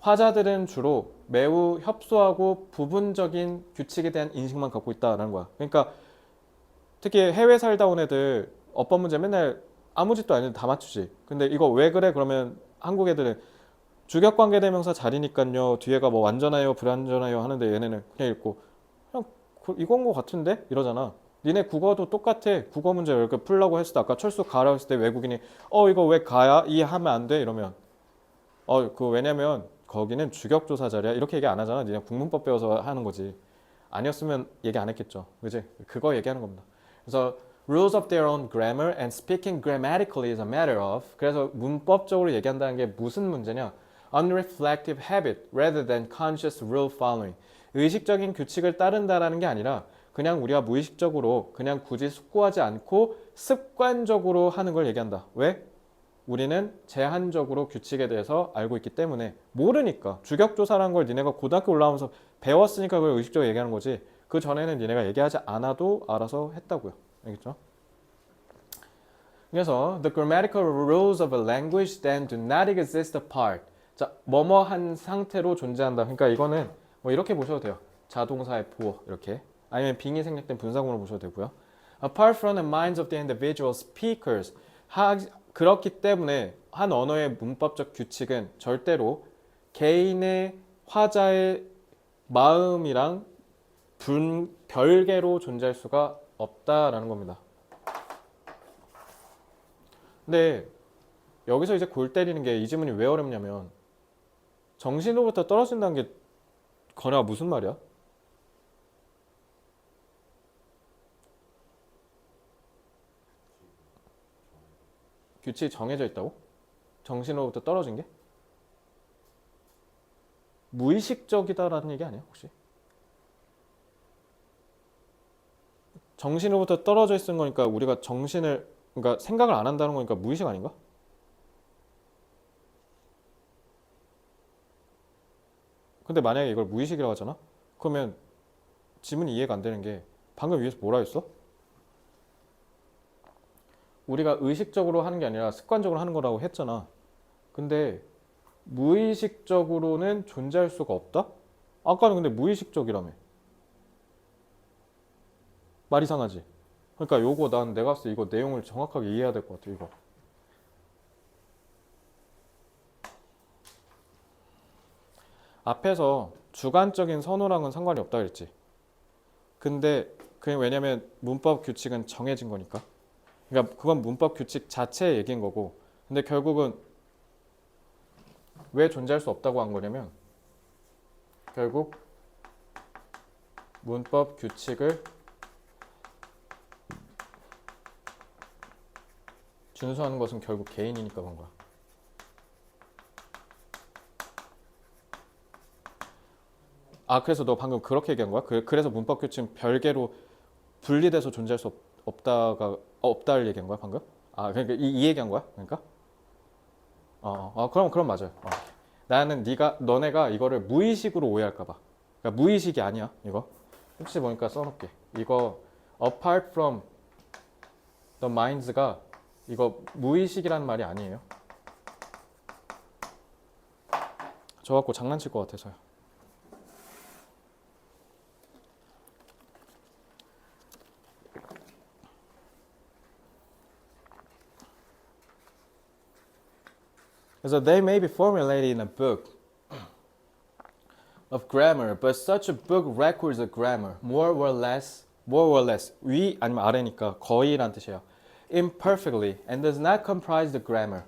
[SPEAKER 1] 화자들은 주로 매우 협소하고 부분적인 규칙에 대한 인식만 갖고 있다는 거야. 그러니까 특히 해외 살다 온 애들 어법 문제 맨날 아무 짓도 아닌데 다 맞추지. 근데 이거 왜 그래? 그러면 한국 애들은 주격관계대명사 자리니까요. 뒤에가 뭐 완전하여 불완전하여 하는데 얘네는 그냥 읽고 그냥 이건 거 같은데? 이러잖아. 니네 국어도 똑같아. 국어 문제 이렇게 풀라고 했을 때 아까 철수 가라 했을 때 외국인이 이거 왜 가야? 이해하면 안 돼? 이러면 왜냐면 거기는 주격조사 자리야. 이렇게 얘기 안 하잖아. 니네 국문법 배워서 하는 거지. 아니었으면 얘기 안 했겠죠. 그지? 그거 얘기하는 겁니다. 그래서 rules of their own grammar and speaking grammatically is a matter of. 그래서 문법적으로 얘기한다는 게 무슨 문제냐? Unreflective habit rather than conscious rule following. 의식적인 규칙을 따른다라는 게 아니라 그냥 우리가 무의식적으로 그냥 굳이 숙고하지 않고 습관적으로 하는 걸 얘기한다. 왜? 우리는 제한적으로 규칙에 대해서 알고 있기 때문에 모르니까 주격조사라는 걸 니네가 고등학교 올라오면서 배웠으니까 그걸 의식적으로 얘기하는 거지 그 전에는 니네가 얘기하지 않아도 알아서 했다고요. 알겠죠? 그래서 the grammatical rules of a language then do not exist apart. 자, 뭐뭐한 상태로 존재한다. 그러니까 이거는 뭐 이렇게 보셔도 돼요. 자동사의 보어 이렇게 아니면 빙의 생략된 분사구문으로 보셔도 되고요. Apart from the minds of the individual speakers. 그렇기 때문에 한 언어의 문법적 규칙은 절대로 개인의 화자의 마음이랑 별개로 존재할 수가 없다라는 겁니다. 근데 여기서 이제 골 때리는 게 이 지문이 왜 어렵냐면 정신으로부터 떨어진다는 게 거냐 무슨 말이야? 규칙이 정해져 있다고? 정신으로부터 떨어진 게? 무의식적이다라는 얘기 아니야 혹시? 정신으로부터 떨어져 있는 거니까 우리가 그러니까 생각을 안 한다는 거니까 무의식 아닌가? 근데 만약에 이걸 무의식이라고 하잖아? 그러면 지문이 이해가 안 되는 게 방금 위에서 뭐라 했어? 우리가 의식적으로 하는 게 아니라 습관적으로 하는 거라고 했잖아. 근데 무의식적으로는 존재할 수가 없다? 아까는 근데 무의식적이라며. 말 이상하지? 그러니까 요거 내가 봤을 때 이거 내용을 정확하게 이해해야 될 것 같아 이거. 앞에서 주관적인 선호랑은 상관이 없다 그랬지. 근데 그냥 왜냐면 문법 규칙은 정해진 거니까. 그러니까 그건 문법 규칙 자체의 얘기인 거고. 근데 결국은 왜 존재할 수 없다고 한 거냐면 결국 문법 규칙을 준수하는 것은 결국 개인이니까 그런 거야. 그래서 너 방금 그렇게 얘기한 거야? 그래서 문법 규칙은 별개로 분리돼서 존재할 수 없다를 얘기한 거야 방금? 그러니까 이 얘기한 거야? 그러니까? 그럼 맞아요. 나는 너네가 이거를 무의식으로 오해할까 봐. 그러니까 무의식이 아니야 이거. 혹시 보니까 써놓을게. 이거 apart from the minds가 이거 무의식이라는 말이 아니에요. 저 갖고 장난칠 것 같아서요. 그래서 they may be formulated in a book of grammar, but such a book records a grammar, more or less, 위 아니면 아래니까 거의란 뜻이에요. imperfectly and does not comprise the grammar.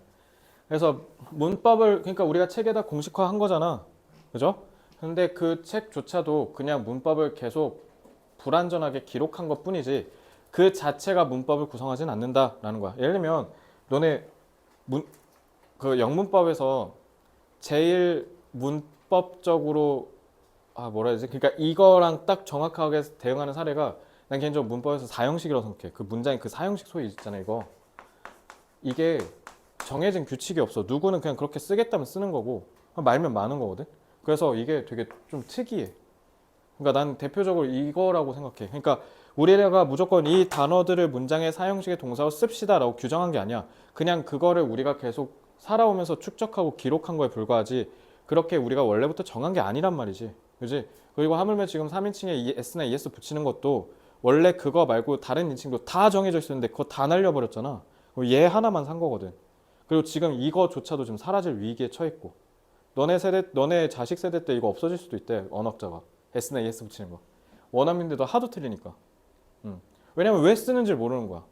[SPEAKER 1] 그래서 문법을 그러니까 우리가 책에다 공식화한 거잖아. 그죠? 근데 그 책조차도 그냥 문법을 계속 불완전하게 기록한 것뿐이지 그 자체가 문법을 구성하진 않는다라는 거야. 예를 들면 너네 그 영문법에서 제일 문법적으로 뭐라 해야 되지? 그러니까 이거랑 딱 정확하게 대응하는 사례가 난 개인적으로 문법에서 사형식이라고 생각해. 그 문장의 그 사형식 소위 있잖아 이거. 이게 정해진 규칙이 없어. 누구는 그냥 그렇게 쓰겠다면 쓰는 거고 말면 많은 거거든. 그래서 이게 되게 좀 특이해. 그러니까 난 대표적으로 이거라고 생각해. 그러니까 우리가 무조건 이 단어들을 문장의 사형식의 동사로 씁시다라고 규정한 게 아니야. 그냥 그거를 우리가 계속 살아오면서 축적하고 기록한 거에 불과하지. 그렇게 우리가 원래부터 정한 게 아니란 말이지. 그지? 그리고 하물며 지금 3인칭에 s나 es 붙이는 것도 원래 그거 말고 다른 인칭도 다 정해져 있었는데 그거 다 날려버렸잖아. 얘 하나만 산 거거든. 그리고 지금 이거조차도 지금 사라질 위기에 처했고. 너네 자식 세대 때 이거 없어질 수도 있대. 언어학자가. s나 es 붙이는 거. 원어민들도 하도 틀리니까. 왜냐면 왜 쓰는지 모르는 거야.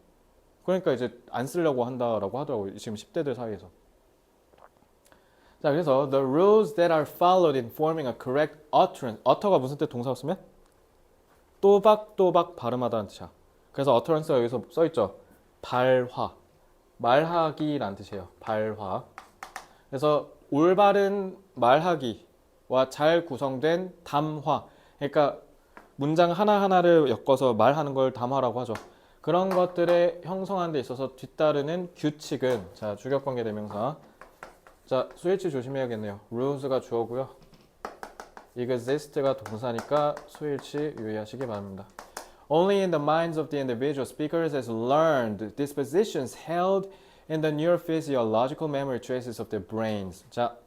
[SPEAKER 1] 그러니까 이제 안 쓰려고 한다라고 하더라고. 지금 10대들 사이에서. 자, 그래서 the rules that are followed in forming a correct utterance. utter가 무슨 뜻 동사로 쓰면? 또박또박 발음하다는 뜻이야. 그래서 utterance가 여기서 써있죠. 발화. 말하기란 뜻이에요. 발화. 그래서 올바른 말하기와 잘 구성된 담화. 그러니까 문장 하나하나를 엮어서 말하는 걸 담화라고 하죠. 그런 것들에 형성하는 데 있어서 뒤따르는 규칙은 자, 주격관계 대명사. 자, 수일치 조심해야겠네요. rules가 주어고요. exist가 동사니까 수일치 유의하시기 바랍니다. Only in the minds of the individual speakers as learned dispositions held in the neurophysiological memory traces of their brains. 자,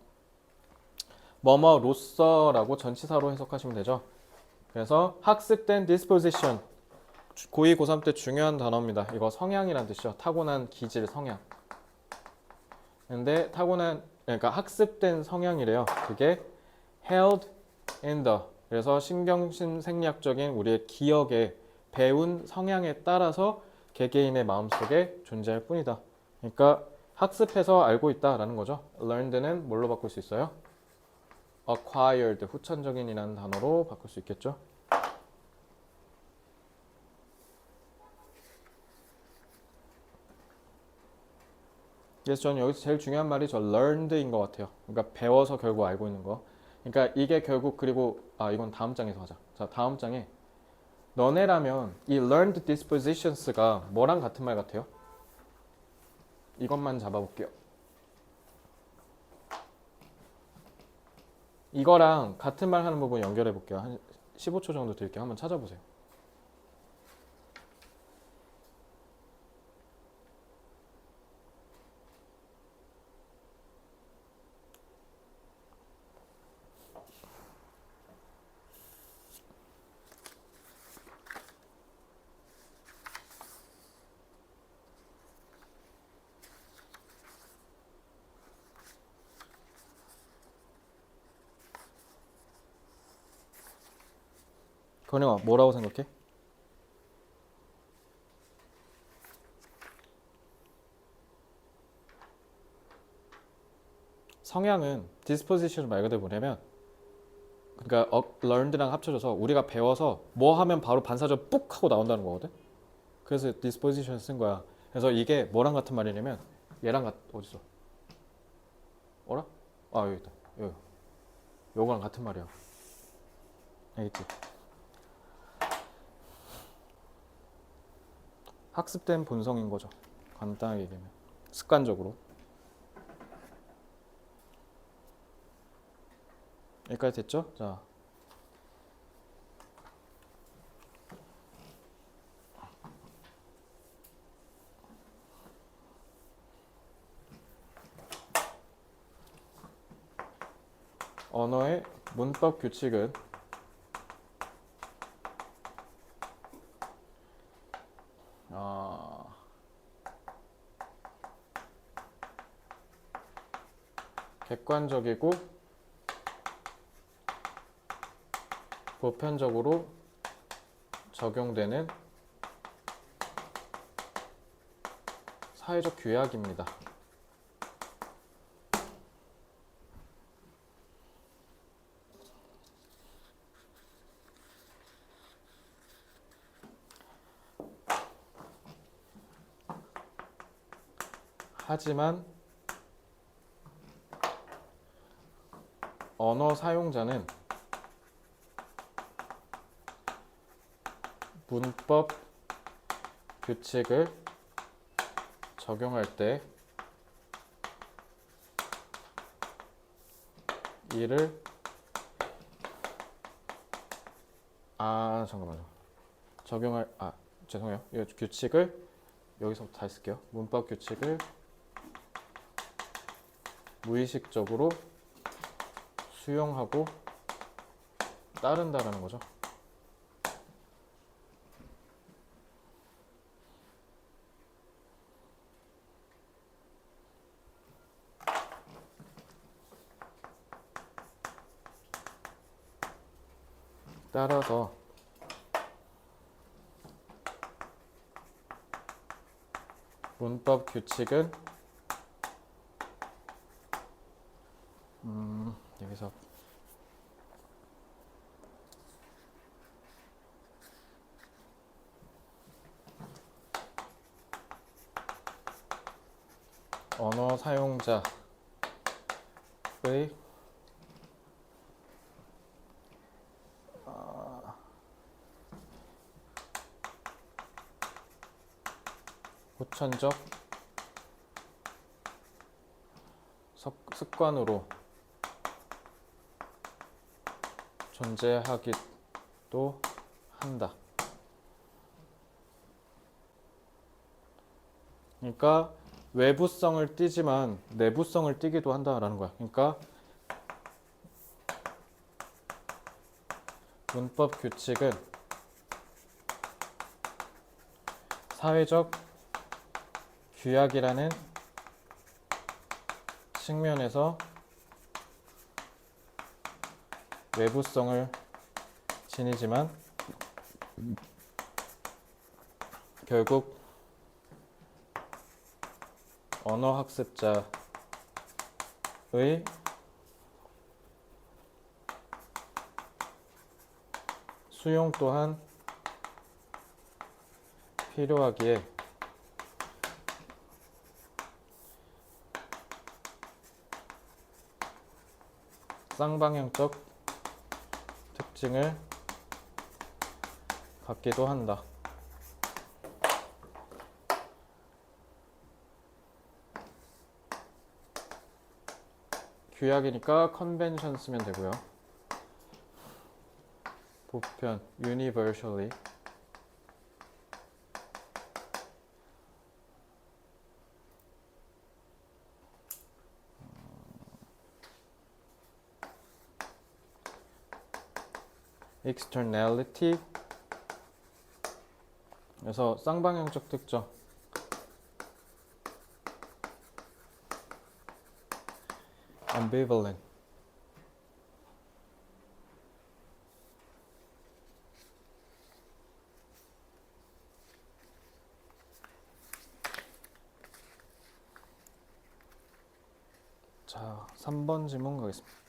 [SPEAKER 1] 뭐뭐로서라고 전치사로 해석하시면 되죠. 그래서 학습된 disposition 고2, 고3 때 중요한 단어입니다. 이거 성향이란 뜻이죠. 타고난 기질, 성향. 근데 그러니까 학습된 성향이래요. 그게 held in the 그래서 신경심생리학적인 우리의 기억에 배운 성향에 따라서 개개인의 마음속에 존재할 뿐이다. 그러니까 학습해서 알고 있다라는 거죠. learned는 뭘로 바꿀 수 있어요? acquired, 후천적인이라는 단어로 바꿀 수 있겠죠. 그래서 저는 여기서 제일 중요한 말이 저 learned인 것 같아요. 그러니까 배워서 결국 알고 있는 거. 그러니까 이게 결국 그리고 이건 다음 장에서 하자. 자, 다음 장에 너네라면 이 learned dispositions가 뭐랑 같은 말 같아요? 이것만 잡아볼게요. 이거랑 같은 말 하는 부분 연결해 볼게요. 한 15초 정도 드릴게요. 한번 찾아보세요. 건영아, 뭐라고 생각해? 성향은 disposition 말 그대로 뭐냐면 그러니까 learned랑 합쳐져서 우리가 배워서 뭐 하면 바로 반사절 뿍 하고 나온다는 거거든. 그래서 disposition 쓴 거야. 그래서 이게 뭐랑 같은 말이냐면 얘랑 어딨어? 어라? 여기 있다. 여기. 요거랑 같은 말이야. 알겠지? 학습된 본성인 거죠. 간단하게 얘기하면 습관적으로. 여기까지 됐죠? 자, 언어의 문법 규칙은 객관적이고 보편적으로 적용되는 사회적 규약입니다. 하지만 언어 사용자는 문법 규칙을 적용할 때 이를 잠깐만요. 죄송해요. 이 규칙을 여기서부터 다시 쓸게요. 문법 규칙을 무의식적으로 수용하고 따른다라는 거죠. 따라서 문법 규칙은 여기서 언어 사용자의 후천적 습관으로 존재하기도 한다. 그러니까 외부성을 띠지만 내부성을 띠기도 한다라는 거야. 그러니까 문법 규칙은 사회적 규약이라는 측면에서 외부성을 지니지만 결국 언어학습자의 수용 또한 필요하기에 쌍방향적 특징을 갖기도 한다. 규약이니까 컨벤션 쓰면 되고요. 보편, universally. externality. 그래서 쌍방향적 특정. ambivalent. 자, 3번 질문 가겠습니다.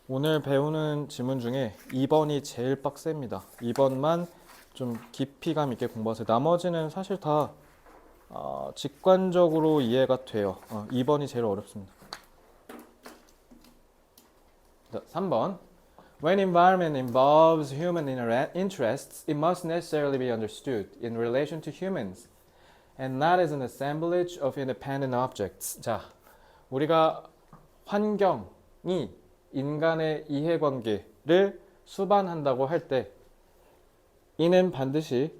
[SPEAKER 1] 오늘 배우는 지문 중에 2번이 제일 빡셉니다. 2번만 좀 깊이감 있게 공부하세요. 나머지는 사실 다 직관적으로 이해가 돼요. 2번이 제일 어렵습니다. 자, 3번. When environment involves human interests, it must necessarily be understood in relation to humans and not as an assemblage of independent objects. 자, 우리가 환경이 인간의 이해관계를 수반한다고 할 때 이는 반드시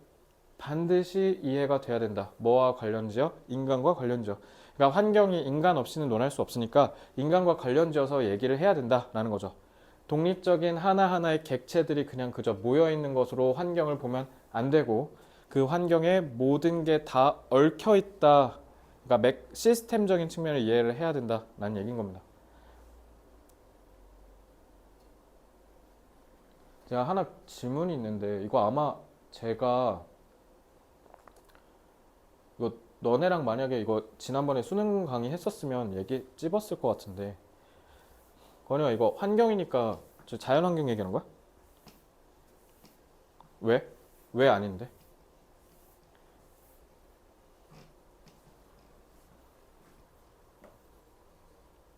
[SPEAKER 1] 이해가 돼야 된다. 뭐와 관련지어? 인간과 관련지어. 그러니까 환경이 인간 없이는 논할 수 없으니까 인간과 관련지어서 얘기를 해야 된다라는 거죠. 독립적인 하나하나의 객체들이 그냥 그저 모여있는 것으로 환경을 보면 안 되고 그 환경에 모든 게 다 얽혀 있다. 그러니까 시스템적인 측면을 이해를 해야 된다라는 얘기인 겁니다. 제가 하나 질문이 있는데 이거 아마 제가 이거 너네랑 만약에 이거 지난번에 수능 강의 했었으면 얘기 찝었을 것 같은데 건영아 이거 환경이니까 저 자연환경 얘기하는 거야? 왜? 왜 아닌데?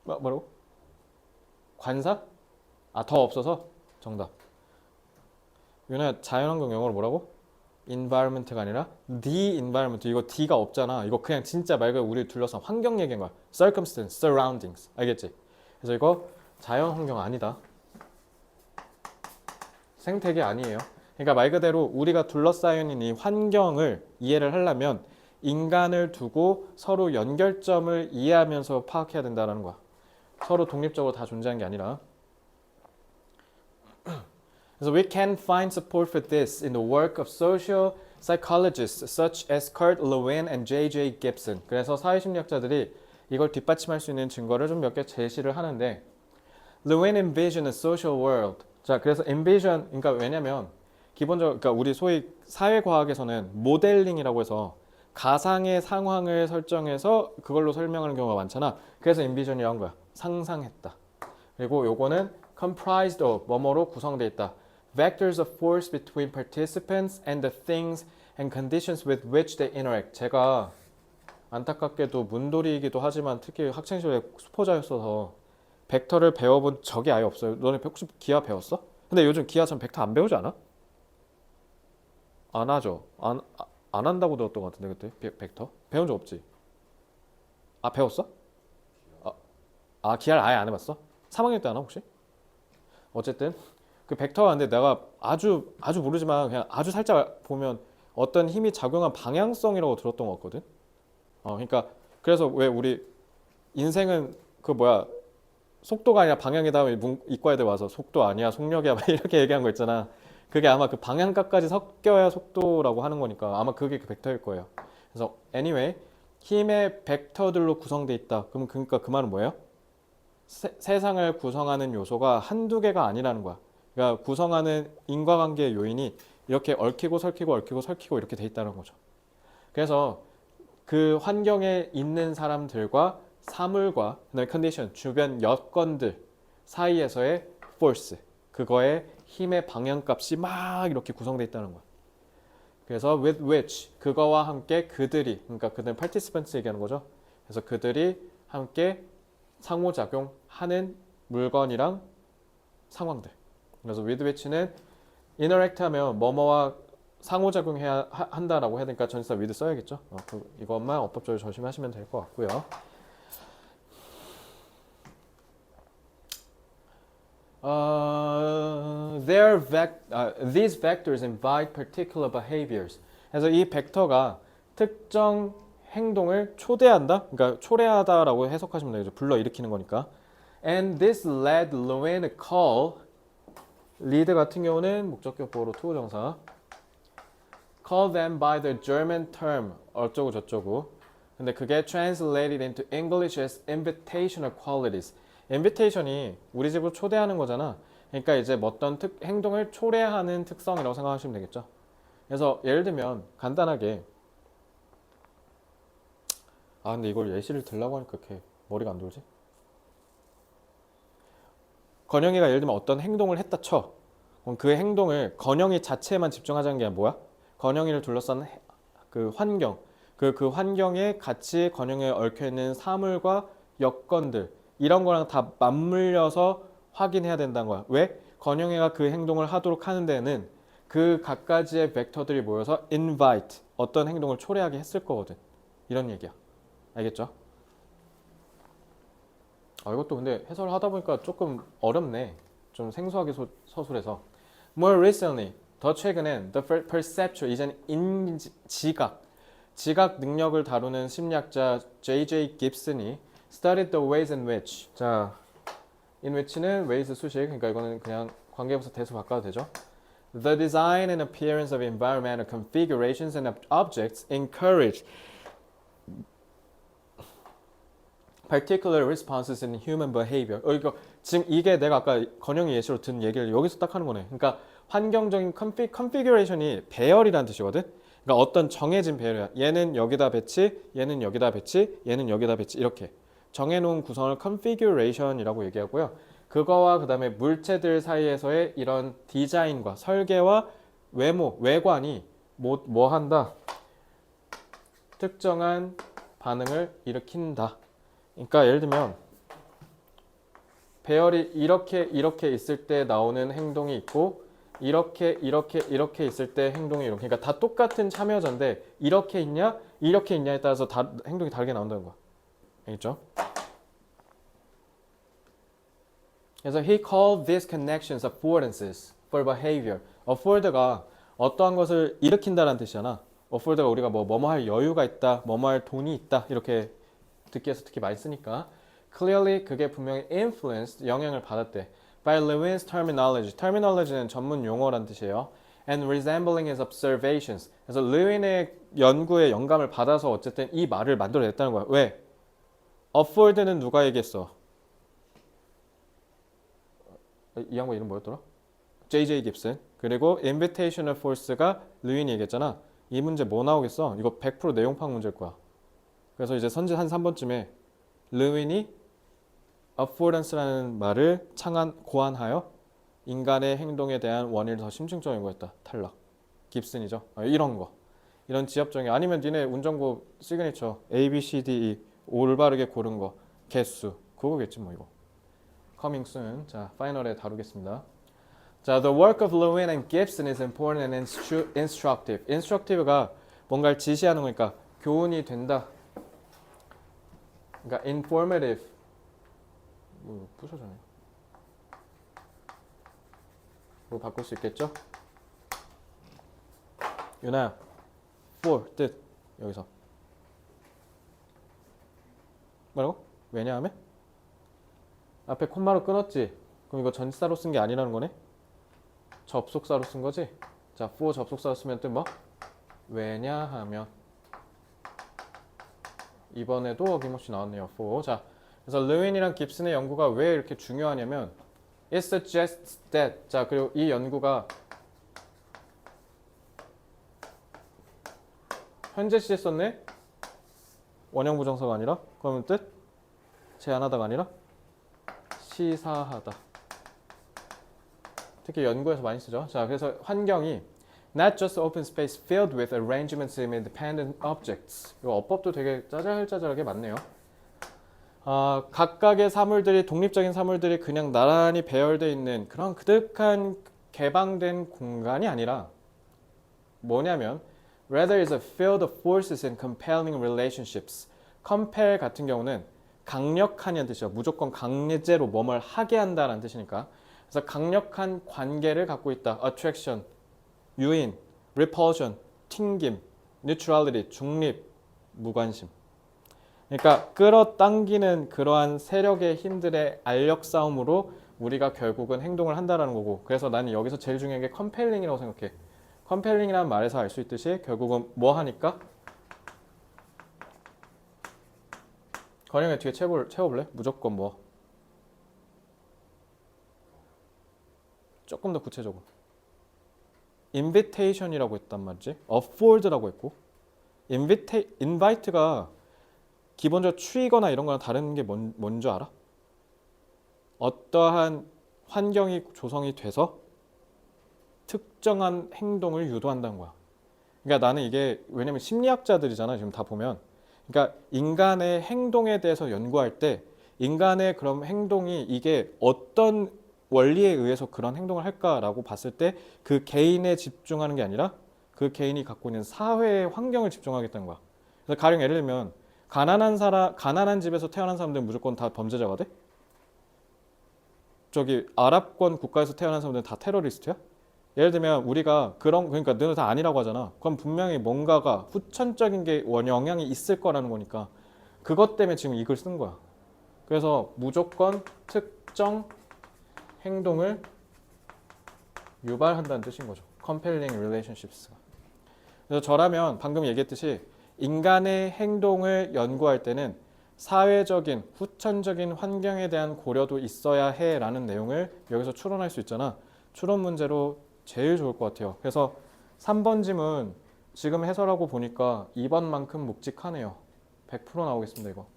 [SPEAKER 1] 뭐라고? 관사? 아, 더 없어서? 정답. 윤아야 자연환경 영어로 뭐라고? environment가 아니라 the environment. 이거 D가 없잖아. 이거 그냥 진짜 말 그대로 우리를 둘러싼 환경 얘기인 거야. circumstance, surroundings. 알겠지? 그래서 이거 자연환경 아니다. 생태계 아니에요. 그러니까 말 그대로 우리가 둘러싸여 있는 이 환경을 이해를 하려면 인간을 두고 서로 연결점을 이해하면서 파악해야 된다는 거야. 서로 독립적으로 다 존재하는 게 아니라. 그래서 we can find support for this in the work of social psychologists such as Kurt Lewin and J.J. Gibson. 그래서 사회심리학자들이 이걸 뒷받침할 수 있는 증거를 좀 몇 개 제시를 하는데 Lewin envisioned a social world. 자, 그래서 envision, 그러니까 왜냐면 기본적으로 그러니까 우리 소위 사회과학에서는 모델링이라고 해서 가상의 상황을 설정해서 그걸로 설명하는 경우가 많잖아. 그래서 envision이라고 한 거야. 상상했다. 그리고 요거는 comprised of 뭐뭐로 구성되어 있다. Vectors of force between participants and the things and conditions with which they interact. 제가 안타깝게도 문돌이이기도 하지만 특히 학창시절에 수포자였어서 벡터를 배워본 적이 아예 없어요. 너네 혹시 기하 배웠어? 근데 요즘 기하 참 벡터 안 배우지 않아? 안 하죠. 안 한다고 들었던 것 같은데 그때 벡터? 배운 적 없지? 아 배웠어? 기하를 아예 안 해봤어? 3학년 때 하나 혹시? 어쨌든 그 벡터가 근데 내가 아주 모르지만 그냥 아주 살짝 보면 어떤 힘이 작용한 방향성이라고 들었던 것 같거든. 그러니까 그래서 왜 우리 인생은 그 뭐야 속도가 아니라 방향이다. 이과 애들 와서 속도 아니야 속력이야 막 이렇게 얘기한 거 있잖아. 그게 아마 그 방향값까지 섞여야 속도라고 하는 거니까 아마 그게 그 벡터일 거예요. 그래서 anyway 힘의 벡터들로 구성돼 있다. 그럼 그러니까 그 말은 뭐예요? 세상을 구성하는 요소가 한두 개가 아니라는 거야. 그러니까 구성하는 인과관계의 요인이 이렇게 얽히고 설키고 얽히고 설키고 이렇게 돼 있다는 거죠. 그래서 그 환경에 있는 사람들과 사물과 그다음에 컨디션, 주변 여건들 사이에서의 force, 그거의 힘의 방향값이 막 이렇게 구성돼 있다는 거야. 그래서 with which, 그거와 함께 그들이, 그러니까 그들은 participants 얘기하는 거죠. 그래서 그들이 함께 상호작용하는 물건이랑 상황들. 그래서 with which는 interact 하면 뭐뭐와 상호작용해야 한다라고 해야 되니까 전치사 with 써야겠죠. 이것만 어법적으로 조심하시면 될 것 같고요. These vectors invite particular behaviors. 그래서 이 벡터가 특정 행동을 초대한다. 그러니까 초래하다라고 해석하시면 되죠. 불러일으키는 거니까. And this led Lewin to call. lead 같은 경우는 목적격 보호로 투 정사. Call them by the German term. 어쩌고 저쩌고. 근데 그게 translated into English as invitational qualities. invitation이 우리 집으로 초대하는 거잖아. 그러니까 이제 어떤 행동을 초래하는 특성이라고 생각하시면 되겠죠. 그래서 예를 들면 간단하게 근데 이걸 예시를 들라고 하니까 이렇게 머리가 안 돌지? 건영이가 예를 들면 어떤 행동을 했다 쳐. 그럼 그 행동을 건영이 자체에만 집중하자는 게 뭐야? 건영이를 둘러싼 그 환경, 그 환경에 같이 건영에 얽혀있는 사물과 여건들 이런 거랑 다 맞물려서 확인해야 된다는 거야. 왜? 건영이가 그 행동을 하도록 하는 데는 그 각가지의 벡터들이 모여서 invite, 어떤 행동을 초래하게 했을 거거든. 이런 얘기야. 알겠죠? 이것도 근데 해설을 하다 보니까 조금 어렵네. 좀 생소하게 서술해서. More recently, 더 최근엔 the perceptual, 이제는 지각 능력을 다루는 심리학자 J.J. 깁슨이 studied the ways in which. 자, in which는 ways 수식, 그러니까 이거는 그냥 관계부사 대수 바꿔도 되죠. The design and appearance of environmental configurations and objects encourage particular responses in human behavior. 이거 지금 이게 내가 아까 건영이 예시로 든 얘기를 여기서 딱 하는 거네. 그러니까 환경적인 configuration이 배열이라는 뜻이거든. 그러니까 어떤 정해진 배열이야. 얘는 여기다 배치, 얘는 여기다 배치, 얘는 여기다 배치 이렇게 정해놓은 구성을 configuration이라고 얘기하고요. 그거와 그 다음에 물체들 사이에서의 이런 디자인과 설계와 외모, 외관이 뭐 한다? 특정한 반응을 일으킨다. 그러니까 예를 들면 배열이 이렇게 있을 때 나오는 행동이 있고 이렇게 있을 때 행동이 이렇게. 그러니까 다 똑같은 참여자인데 이렇게 있냐에 따라서 행동이 다르게 나온다는 거야. 알겠죠? 그래서 he called these connections affordances for behavior. afford가 어떠한 것을 일으킨다라는 뜻이잖아. afford가 우리가 뭐뭐 할 여유가 있다, 뭐뭐 할 돈이 있다 이렇게 듣기에서 특히 많이 쓰니까 clearly 그게 분명히 influenced 영향을 받았대. by Lewin's terminology. terminology는 전문 용어란 뜻이에요. and resembling his observations. 그래서 르윈의 연구에 영감을 받아서 어쨌든 이 말을 만들어냈다는 거야. 왜? afford는 누가 얘기했어? 이 양반 이름 뭐였더라? J.J. 깁슨. 그리고 invitational force가 르윈이 얘기했잖아. 이 문제 뭐 나오겠어? 이거 100% 내용 파악 문제일 거야. 그래서 이제 선지 한 3번쯤에 르윈이 affordance라는 말을 고안하여 인간의 행동에 대한 원인을 더 심층적으로 연구했다. 탈락. 깁슨이죠. 이런 거. 이런 지엽적인 아니면 니네 운전고 시그니처 A, B, C, D, E 올바르게 고른 거 개수 그거겠지 뭐 이거. Coming soon. 자, 파이널에 다루겠습니다. 자, the work of Lewin and Gibson is important and instructive. instructive가 뭔가를 지시하는 거니까 교훈이 된다. 그러니까 informative. 부서져요. 뭐 바꿀 수 있겠죠? 유나야, for 뜻 여기서 뭐라고? 왜냐하면 앞에 콤마로 끊었지. 그럼 이거 전치사로 쓴 게 아니라는 거네. 접속사로 쓴 거지. 자, for 접속사로 쓰면 뜻 뭐? 왜냐하면. 이번에도 어김없이 나왔네요. for. 자, 그래서 르윈이랑 깁슨의 연구가 왜 이렇게 중요하냐면 it suggests that. 자, 그리고 이 연구가 현재 시제 썼네. 원형 부정사가 아니라 그러면 뜻 제안하다가 아니라 시사하다. 특히 연구에서 많이 쓰죠. 자, 그래서 환경이 not just open space filled with arrangements of independent objects. 이 어법도 되게 짜잘짜잘하게 많네요. 각각의 사물들이 독립적인 사물들이 그냥 나란히 배열되어 있는 그런 그득한 개방된 공간이 아니라 뭐냐면 rather is a field of forces and compelling relationships. compel 같은 경우는 강력한이라는 뜻이야. 무조건 강제로 뭐뭘 하게 한다라는 뜻이니까. 그래서 강력한 관계를 갖고 있다. attraction, 유인, repulsion, 튕김, neutrality, 중립, 무관심. 그러니까 끌어당기는 그러한 세력의 힘들의 알력 싸움으로 우리가 결국은 행동을 한다라는 거고. 그래서 나는 여기서 제일 중요한 게 compelling이라고 생각해. compelling이라는 말에서 알 수 있듯이 결국은 뭐 하니까? 건영이 뒤에 채워볼래? 무조건 뭐? 조금 더 구체적으로. invitation이라고 했단 말이지. afford라고 했고. invite가 기본적으로 트리거나 이런 거랑 다른 게 뭔지 알아? 어떠한 환경이 조성이 돼서 특정한 행동을 유도한다는 거야. 그러니까 나는 이게 왜냐면 심리학자들이잖아. 지금 다 보면. 그러니까 인간의 행동에 대해서 연구할 때 인간의 그런 행동이 이게 어떤 원리에 의해서 그런 행동을 할까라고 봤을 때 그 개인에 집중하는 게 아니라 그 개인이 갖고 있는 사회의 환경을 집중하겠다는 거야. 그래서 가령 예를 들면 가난한 집에서 태어난 사람들은 무조건 다 범죄자가 돼? 저기 아랍권 국가에서 태어난 사람들은 다 테러리스트야? 예를 들면 우리가 그러니까 너는 다 아니라고 하잖아. 그럼 분명히 뭔가가 후천적인 게 영향이 있을 거라는 거니까 그것 때문에 지금 이걸 쓴 거야. 그래서 무조건 특정 행동을 유발한다는 뜻인 거죠. compelling relationships가. 그래서 저라면 방금 얘기했듯이 인간의 행동을 연구할 때는 사회적인, 후천적인 환경에 대한 고려도 있어야 해라는 내용을 여기서 추론할 수 있잖아. 추론 문제로 제일 좋을 것 같아요. 그래서 3번 질문 지금 해설하고 보니까 2번만큼 묵직하네요. 100% 나오겠습니다, 이거.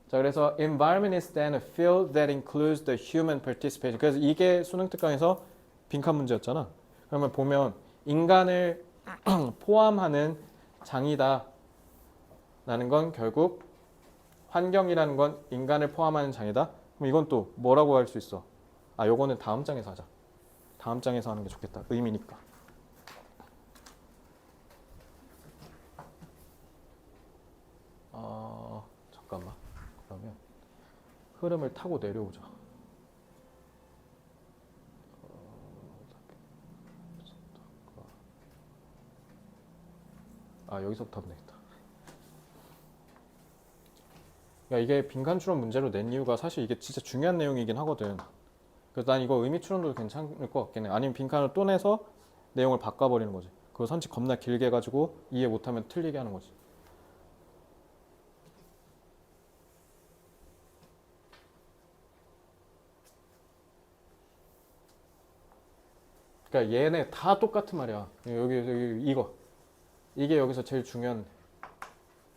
[SPEAKER 1] 자, 그래서 environment is then a field that includes the human participation. 그래서 이게 수능 특강에서 빈칸 문제였잖아. 그러면 보면 인간을 포함하는 장이다 라는 건 결국 환경이라는 건 인간을 포함하는 장이다. 그럼 이건 또 뭐라고 할 수 있어? 아, 요거는 다음 장에서 하자. 다음 장에서 하는 게 좋겠다. 의미니까. 잠깐만. 그러면 흐름을 타고 내려오자. 여기서부터 하면 되겠다. 그러니까 이게 빈칸 추론 문제로 낸 이유가 사실 이게 진짜 중요한 내용이긴 하거든. 그래서 난 이거 의미 추론도 괜찮을 것 같긴 해. 아니면 빈칸을 또 내서 내용을 바꿔버리는 거지. 그거 선치 겁나 길게 해가지고 이해 못하면 틀리게 하는 거지. 그러니까 얘네 다 똑같은 말이야. 여기 이거. 이게 여기서 제일 중요한,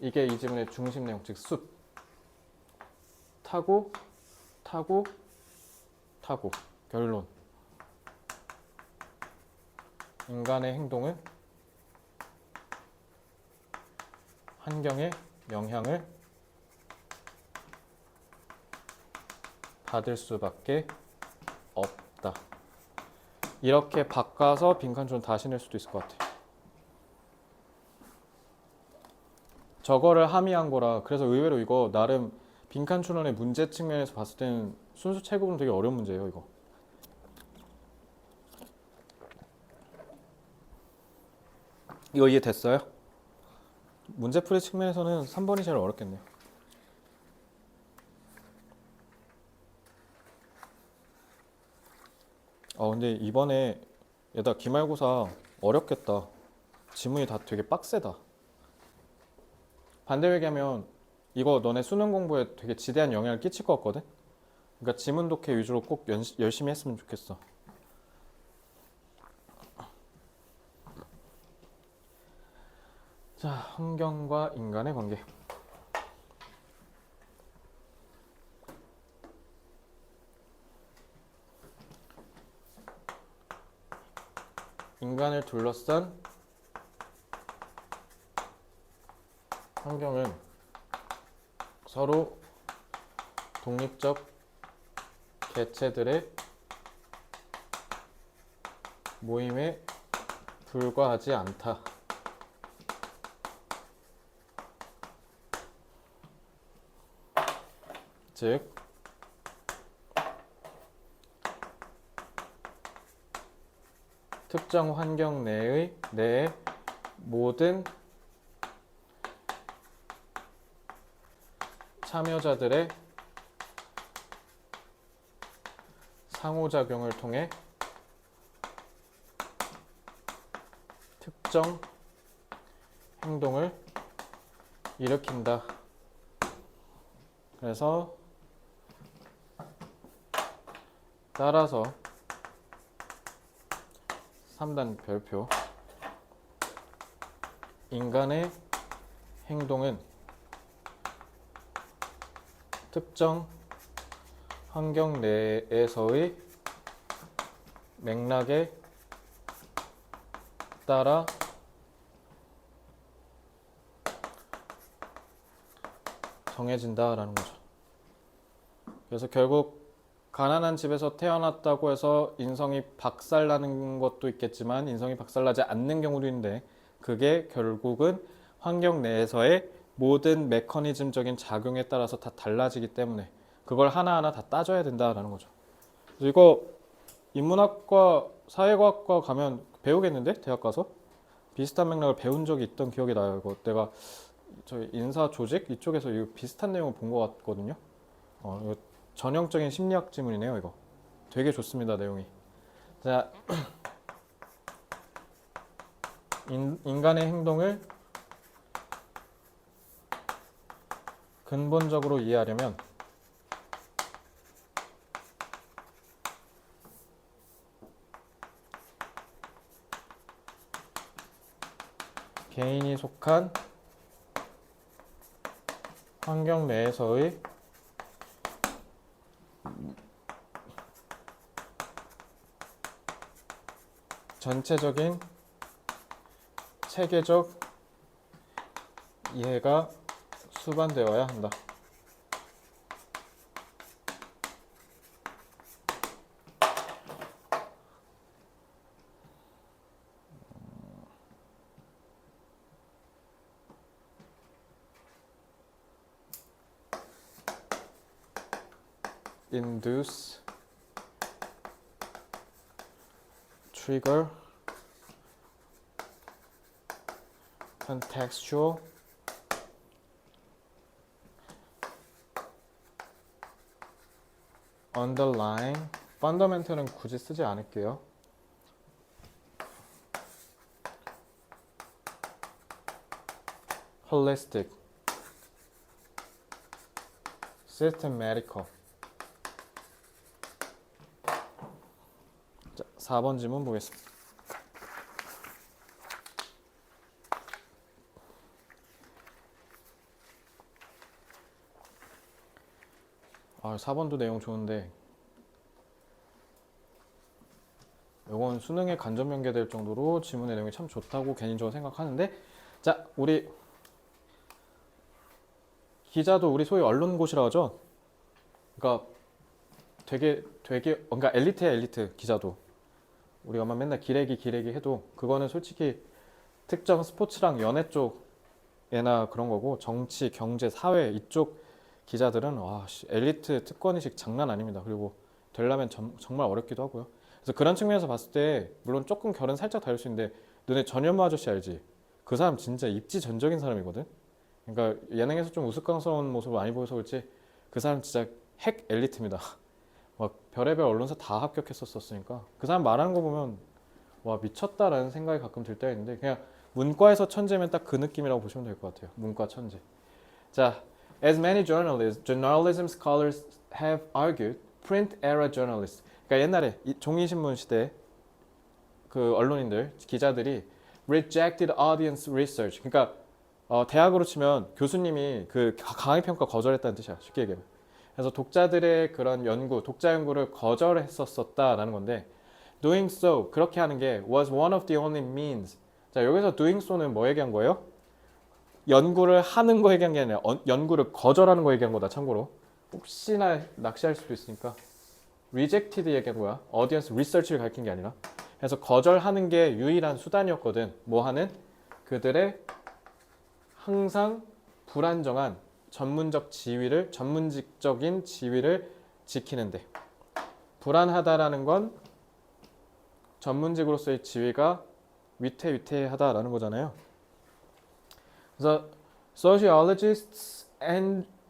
[SPEAKER 1] 이게 이 지문의 중심 내용, 즉 숲. 타고, 타고, 타고. 결론. 인간의 행동은 환경에 영향을 받을 수밖에 없다. 이렇게 바꿔서 빈칸 추론 다시 낼 수도 있을 것 같아. 저거를 함의한 거라. 그래서 의외로 이거 나름 빈칸 추론의 문제 측면에서 봤을 때는 순수 체급은 되게 어려운 문제예요, 이거. 이거 이해됐어요? 문제풀이 측면에서는 3번이 제일 어렵겠네요. 근데 이번에 얘다 기말고사 어렵겠다. 지문이 다 되게 빡세다. 반대로 얘기하면 이거 너네 수능 공부에 되게 지대한 영향을 끼칠 것 같거든? 그러니까 지문 독해 위주로 꼭 열심히 했으면 좋겠어. 자, 환경과 인간의 관계. 인간을 둘러싼 환경은 서로 독립적 개체들의 모임에 불과하지 않다. 즉, 특정 환경 내의 모든 참여자들의 상호작용을 통해 특정 행동을 일으킨다. 그래서 따라서 3단 별표 인간의 행동은 특정 환경 내에서의 맥락에 따라 정해진다라는 거죠. 그래서 결국 가난한 집에서 태어났다고 해서 인성이 박살나는 것도 있겠지만 인성이 박살나지 않는 경우도 있는데 그게 결국은 환경 내에서의 모든 메커니즘적인 작용에 따라서 다 달라지기 때문에 그걸 하나하나 다 따져야 된다라는 거죠. 그래서 이거 인문학과 사회과학과 가면 배우겠는데? 대학 가서? 비슷한 맥락을 배운 적이 있던 기억이 나요. 이거 내가 저희 인사 조직 이쪽에서 이거 비슷한 내용을 본 것 같거든요. 이거 전형적인 심리학 지문이네요. 이거 되게 좋습니다. 내용이. 자, 인간의 행동을 근본적으로 이해하려면 개인이 속한 환경 내에서의 전체적인 체계적 이해가 수반되어야 한다. Induce, trigger, contextual, underlying, fundamental은 굳이 쓰지 않을게요. holistic, systematical. 자, 4번 지문 보겠습니다. 아, 4번도 내용 좋은데 이건 수능에 간접 연계될 정도로 지문의 내용이 참 좋다고 개인적으로 생각하는데, 자, 우리 기자도 우리 소위 언론고시라고 하죠. 그러니까 되게 그러니까 엘리트야, 엘리트. 기자도 우리가 막 맨날 기레기 해도 그거는 솔직히 특정 스포츠랑 연애 쪽에나 그런 거고, 정치, 경제, 사회 이쪽 기자들은 와, 엘리트 특권의식 장난 아닙니다. 그리고 되려면 정말 어렵기도 하고요. 그래서 그런 측면에서 봤을 때 물론 조금 결은 살짝 다를 수 있는데, 너네 전현무 아저씨 알지? 그 사람 진짜 입지전적인 사람이거든. 그러니까 예능에서 좀 우스꽝스러운 모습을 많이 보여서 그렇지 그 사람 진짜 핵 엘리트입니다. 막 별의별 언론사 다 합격했었으니까 그 사람 말하는 거 보면 와, 미쳤다라는 생각이 가끔 들 때가 있는데, 그냥 문과에서 천재면 딱 그 느낌이라고 보시면 될 것 같아요. 문과 천재. 자, as many journalists, journalism scholars have argued, print era journalists. 그러니까 옛날에 종이신문 시대 그 언론인들, 기자들이 rejected audience research. 그러니까 대학으로 치면 교수님이 그 강의 평가 거절했다는 뜻이야. 쉽게 얘기하면. 그래서 독자들의 그런 연구, 독자 연구를 거절했었다라는 건데, doing so, 그렇게 하는 게 was one of the only means. 자, 여기서 doing so는 뭐 얘기한 거예요? 연구를 하는 거 얘기한 게 아니라 연구를 거절하는 거 얘기한 거다. 참고로 혹시나 낚시할 수도 있으니까 rejected 얘기한 거야. audience research를 가리킨 게 아니라. 그래서 거절하는 게 유일한 수단이었거든. 뭐 하는? 그들의 항상 불안정한 전문직적인 지위를 지키는데, 불안하다라는 건 전문직으로서의 지위가 위태위태하다라는 거잖아요. 그래서 sociologists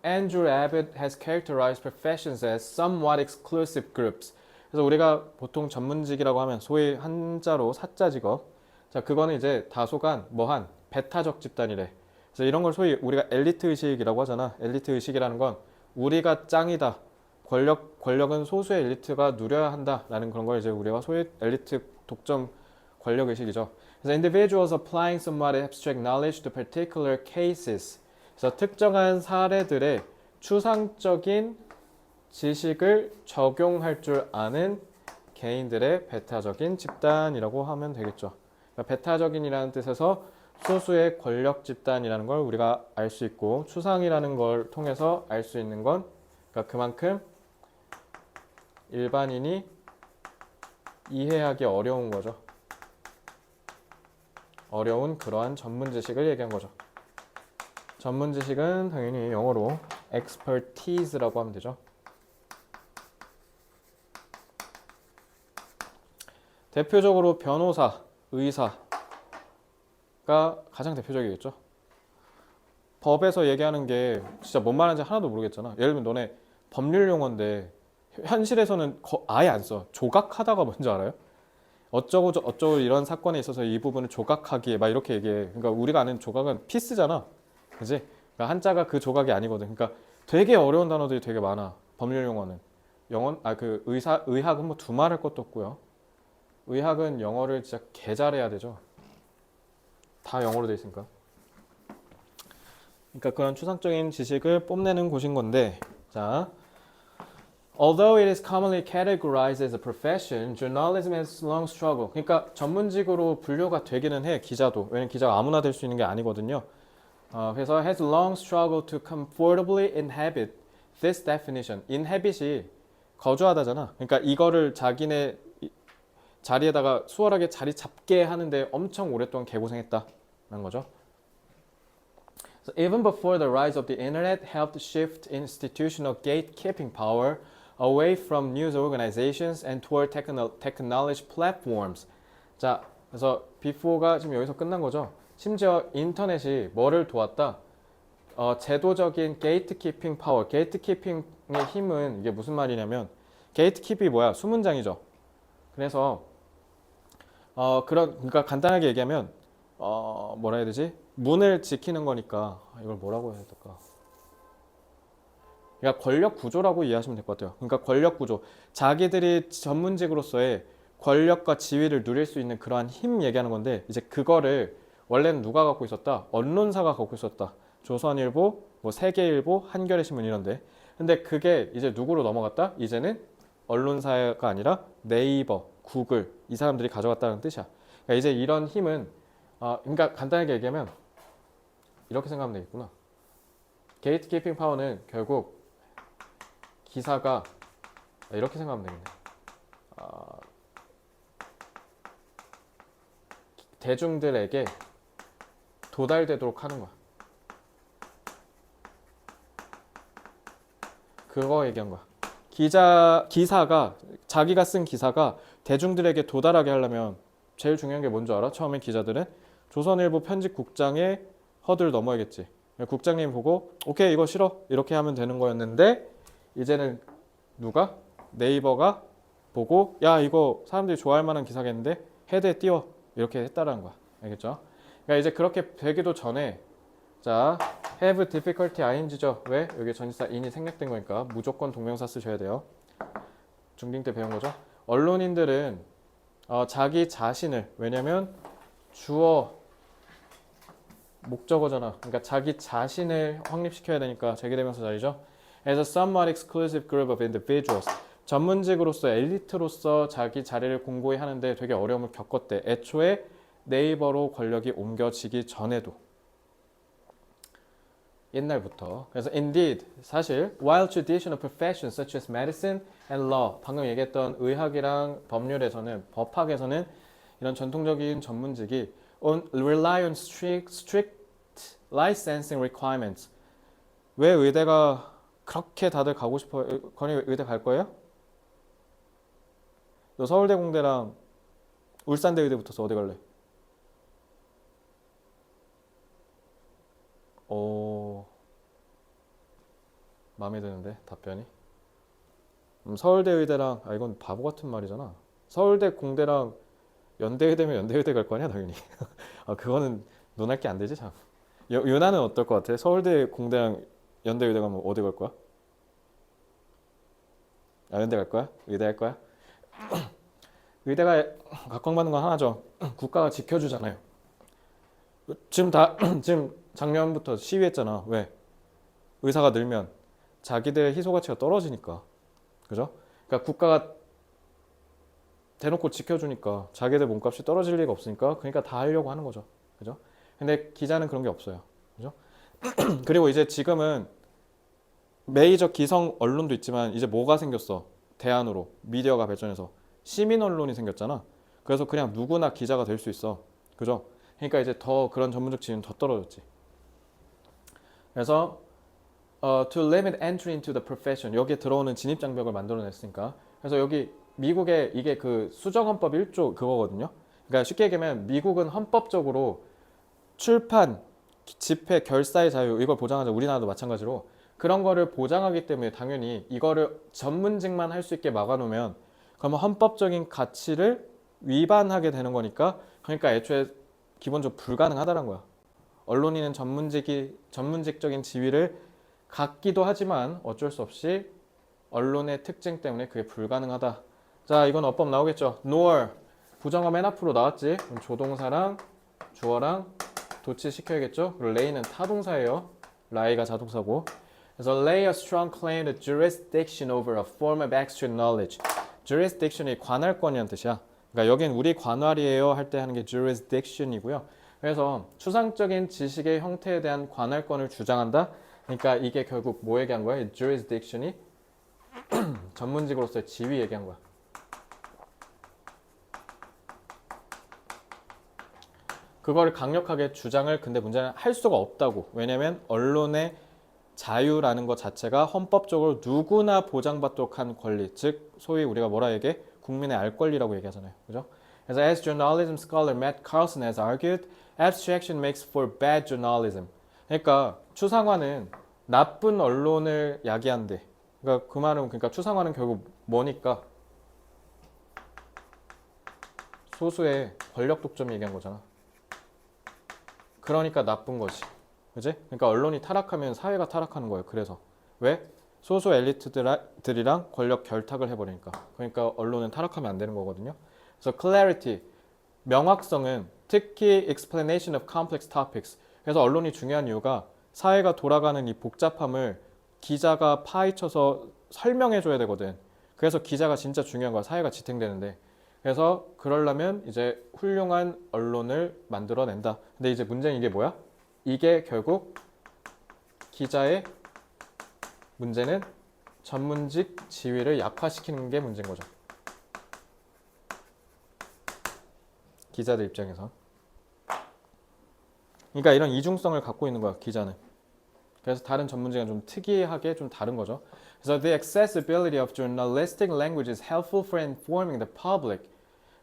[SPEAKER 1] Andrew Abbott has characterized professions as somewhat exclusive groups. 그래서 우리가 보통 전문직이라고 하면 소위 한자로 사자 직업. 자, 그거는 이제 다소간 뭐한 배타적 집단이래. 그래서 이런 걸 소위 우리가 엘리트 의식이라고 하잖아. 엘리트 의식이라는 건 우리가 짱이다. 권력은 소수의 엘리트가 누려야 한다라는 그런 걸 이제 우리가 소위 엘리트 독점 권력 의식이죠. 그래서 individuals applying somewhat abstract knowledge to particular cases. 그래서 특정한 사례들의 추상적인 지식을 적용할 줄 아는 개인들의 배타적인 집단이라고 하면 되겠죠. 그러니까 배타적인이라는 뜻에서 소수의 권력 집단이라는 걸 우리가 알 수 있고, 추상이라는 걸 통해서 알 수 있는 건 그러니까 그만큼 일반인이 이해하기 어려운 거죠. 어려운 그러한 전문 지식을 얘기한 거죠. 전문 지식은 당연히 영어로 expertise라고 하면 되죠. 대표적으로 변호사, 의사가 가장 대표적이겠죠. 법에서 얘기하는 게 진짜 뭔 말하는지 하나도 모르겠잖아. 예를 들면 너네 법률 용어인데 현실에서는 아예 안 써. 조각하다가 뭔지 알아요? 어쩌고 이런 사건에 있어서 이 부분을 조각하기에 막 이렇게 얘기해. 그러니까 우리가 아는 조각은 피스잖아. 그지? 그러니까 한자가 그 조각이 아니거든. 그러니까 되게 어려운 단어들이 되게 많아. 법률 용어는. 그 의학은 뭐 두말할 것도 없고요. 의학은 영어를 진짜 개 잘해야 되죠. 다 영어로 돼 있으니까. 그러니까 그런 추상적인 지식을 뽐내는 곳인 건데, 자, although it is commonly categorized as a profession, journalism has long struggled. 그러니까 전문직으로 분류가 되기는 해, 기자도. 왜냐면 기자가 아무나 될 수 있는 게 아니거든요. 그래서 has long struggled to comfortably inhabit this definition. inhabit이 거주하다잖아. 그러니까 이거를 자기네 자리에다가 수월하게 자리 잡게 하는데 엄청 오랫동안 개고생했다는 거죠. So even before the rise of the internet helped shift institutional gatekeeping power away from news organizations and toward technology platforms. 자, 그래서 before가 지금 여기서 끝난 거죠. 심지어 인터넷이 뭐를 도왔다? 제도적인 게이트키핑 파워, 게이트키핑의 힘은 이게 무슨 말이냐면 게이트키핑이 뭐야? 수문장이죠. 그래서 그러니까 간단하게 얘기하면 뭐라 해야 되지? 문을 지키는 거니까 이걸 뭐라고 해야 될까? 그러니까 권력 구조라고 이해하시면 될 것 같아요. 그러니까 권력 구조, 자기들이 전문직으로서의 권력과 지위를 누릴 수 있는 그러한 힘 얘기하는 건데 이제 그거를 원래는 누가 갖고 있었다? 언론사가 갖고 있었다. 조선일보, 뭐 세계일보, 한겨레 신문 이런데. 근데 그게 이제 누구로 넘어갔다? 이제는 언론사가 아니라 네이버, 구글 이 사람들이 가져갔다는 뜻이야. 그러니까 이제 이런 힘은 그러니까 간단하게 얘기하면 이렇게 생각하면 되겠구나. 게이트키핑 파워는 결국 기사가 이렇게 생각하면 되겠네. 대중들에게 도달되도록 하는 거야. 그거 얘기한 거야. 기사가 자기가 쓴 기사가 대중들에게 도달하게 하려면 제일 중요한 게 뭔지 알아? 처음에 기자들은 조선일보 편집국장의 허들 넘어야겠지. 국장님 보고 오케이 이거 싫어 이렇게 하면 되는 거였는데 이제는 누가? 네이버가 보고 야 이거 사람들이 좋아할 만한 기사겠는데 헤드에 띄워 이렇게 했다라는 거야. 알겠죠? 그러니까 이제 그렇게 되기도 전에 자 have difficulty ing죠. 왜? 여기 전치사 in이 생략된 거니까 무조건 동명사 쓰셔야 돼요. 중딩 때 배운 거죠. 언론인들은 자기 자신을 왜냐면 주어 목적어잖아. 그러니까 자기 자신을 확립시켜야 되니까 제기대명사 자리죠. As a somewhat exclusive group of individuals. 전문직으로서 엘리트로서 자기 자리를 공고히 하는데 되게 어려움을 겪었대. 애초에 네이버로 권력이 옮겨지기 전에도. 옛날부터. 그래서 indeed 사실 while traditional professions such as medicine and law 방금 얘기했던 의학이랑 법률에서는 법학에서는 이런 전통적인 전문직이 rely on strict licensing requirements. 왜 의대가 그렇게 다들 가고 싶어요? 건이 의대 갈 거예요? 너 서울대 공대랑 울산대 의대 붙어서 어디 갈래? 마음에 드는데 답변이. 서울대 의대랑 이건 바보 같은 말이잖아. 서울대 공대랑 연대 의대면 연대 의대 갈 거 아니야 당연히. 그거는 논할 게 안 되지 참. 유나는 어떨 것 같아? 서울대 공대랑 연대 의대 가면 어디 갈 거야? 연대 갈 거야? 의대 할 거야? 의대가 각광받는 건 하나죠. 국가가 지켜주잖아요. 지금 작년부터 시위했잖아. 왜? 의사가 늘면 자기들의 희소 가치가 떨어지니까. 그죠? 그러니까 국가가 대놓고 지켜주니까 자기들 몸값이 떨어질 리가 없으니까 그러니까 다 하려고 하는 거죠. 그죠? 근데 기자는 그런 게 없어요. 그죠? 그리고 이제 지금은 메이저 기성 언론도 있지만 이제 뭐가 생겼어? 대안으로 미디어가 발전해서 시민 언론이 생겼잖아. 그래서 그냥 누구나 기자가 될 수 있어. 그죠? 그러니까 이제 더 그런 전문적 지위는 더 떨어졌지. 그래서 to limit entry into the profession 여기에 들어오는 진입 장벽을 만들어냈으니까. 그래서 여기 미국의 이게 그 수정헌법 1조 그거거든요. 그러니까 쉽게 얘기하면 미국은 헌법적으로 출판, 집회, 결사의 자유 이걸 보장하자. 우리나라도 마찬가지로 그런 거를 보장하기 때문에 당연히 이거를 전문직만 할 수 있게 막아놓으면 그러면 헌법적인 가치를 위반하게 되는 거니까 그러니까 애초에 기본적으로 불가능하다는 거야. 언론인은 전문직적인 지위를 갖기도 하지만 어쩔 수 없이 언론의 특징 때문에 그게 불가능하다. 자, 이건 어법 나오겠죠. nor 부정어 맨 앞으로 나왔지. 그럼 조동사랑 주어랑 도치시켜야겠죠. 그리고 lay는 타동사예요. lie가 자동사고. 그래서 lay a strong claim to jurisdiction over a form of extra knowledge. jurisdiction이 관할권이란 뜻이야. 그러니까 여긴 우리 관할이에요 할 때 하는 게 jurisdiction이고요. 그래서 추상적인 지식의 형태에 대한 관할권을 주장한다. 그러니까 이게 결국 뭐 얘기한 거야? jurisdiction이 전문직으로서의 지위 얘기한 거야. 그걸 강력하게 주장을 근데 문제는 할 수가 없다고. 왜냐면 언론의 자유라는 것 자체가 헌법적으로 누구나 보장받도록 한 권리, 즉 소위 우리가 뭐라 얘기해? 국민의 알 권리라고 얘기하잖아요. 그죠? 그래서 as journalism scholar Matt Carlson has argued, abstraction makes for bad journalism. 그러니까 추상화는 나쁜 언론을 야기한대. 그러니까 그 말은 그러니까 추상화는 결국 뭐니까 소수의 권력 독점 얘기한 거잖아. 그러니까 나쁜 거지. 그지? 그러니까 언론이 타락하면 사회가 타락하는 거예요. 그래서 왜? 소수 엘리트들이랑 권력 결탁을 해버리니까. 그러니까 언론은 타락하면 안 되는 거거든요. 그래서 clarity, 명확성은 특히 explanation of complex topics. 그래서 언론이 중요한 이유가 사회가 돌아가는 이 복잡함을 기자가 파헤쳐서 설명해줘야 되거든. 그래서 기자가 진짜 중요한 거야. 사회가 지탱되는데. 그래서 그러려면 이제 훌륭한 언론을 만들어낸다. 근데 이제 문제는 이게 뭐야? 이게 결국 기자의 문제는 전문직 지위를 약화시키는 게 문제인 거죠. 기자들 입장에서. 그러니까 이런 이중성을 갖고 있는 거야, 기자는. 그래서 다른 전문직은 좀 특이하게 좀 다른 거죠. 그래서 the accessibility of journalistic language is helpful for informing the public,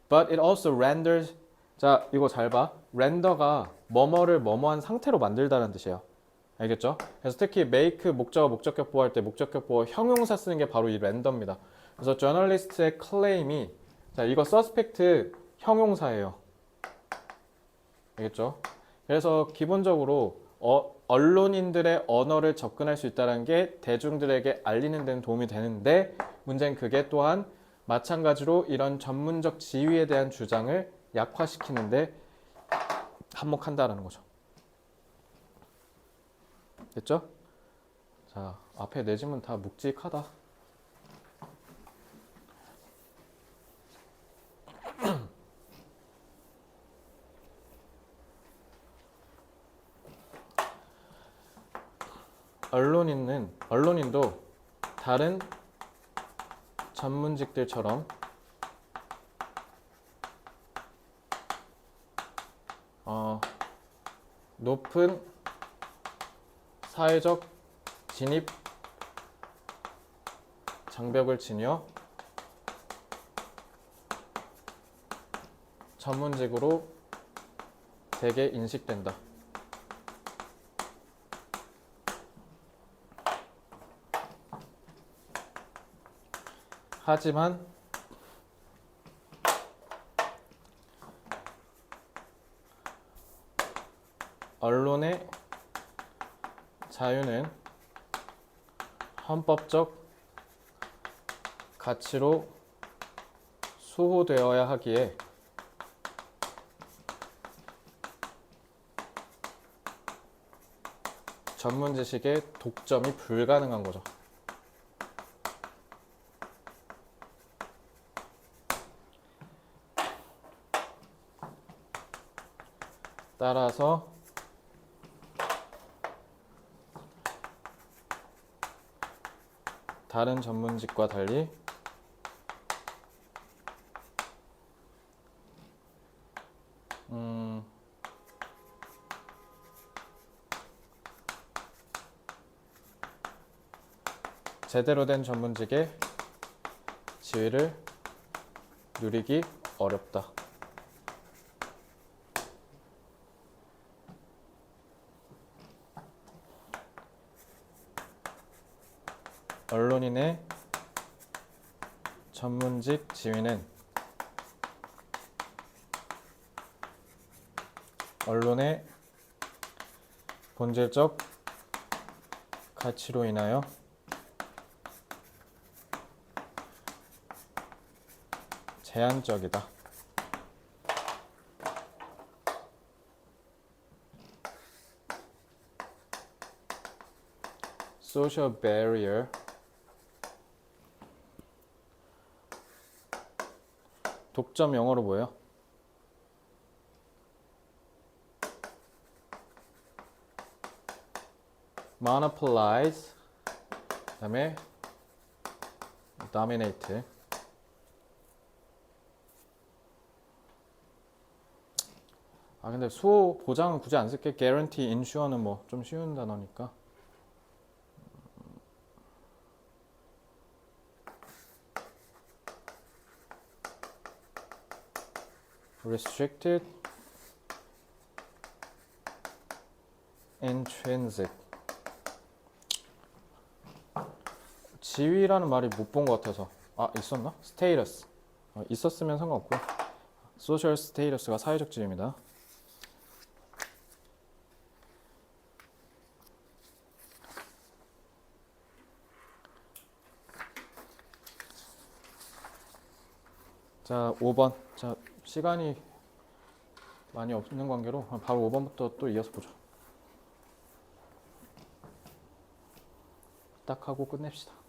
[SPEAKER 1] but it also renders. 자, 이거 잘 봐. 렌더가 뭐뭐를 뭐뭐한 상태로 만들다라는 뜻이에요. 알겠죠? 그래서 특히 make 목적어 목적격 보호할 때 목적격 보호 형용사 쓰는 게 바로 이 렌더입니다. 그래서 저널리스트의 클레임이 자, 이거 서스펙트 형용사예요. 알겠죠? 그래서 기본적으로 언론인들의 언어를 접근할 수 있다는 게 대중들에게 알리는 데는 도움이 되는데 문제는 그게 또한 마찬가지로 이런 전문적 지위에 대한 주장을 약화시키는데 한몫한다라는 거죠. 됐죠? 자, 앞에 내지문 다 묵직하다. 언론인도 다른 전문직들처럼 높은 사회적 진입 장벽을 지녀 전문직으로 대개 인식된다. 하지만 언론의 자유는 헌법적 가치로 수호되어야 하기에 전문 지식의 독점이 불가능한 거죠. 따라서 다른 전문직과 달리 제대로 된 전문직의 지위를 누리기 어렵다. 언론인의 전문직 지위는 언론의 본질적 가치로 인하여 제한적이다. social barrier 독점 영어로 뭐예요? monopolize 그다음에 dominate. 아 근데 수호 보장은 굳이 안 쓸게. guarantee, insure는 뭐 좀 쉬운 단어니까. restricted, intrinsic. 지위라는 말이 못 본 것 같아서. 아 있었나? status. 있었으면 상관없고요. social status가 사회적 지위입니다. 자 5번. 자 시간이 많이 없는 관계로 바로 5번부터 또 이어서 보죠. 딱 하고 끝냅시다.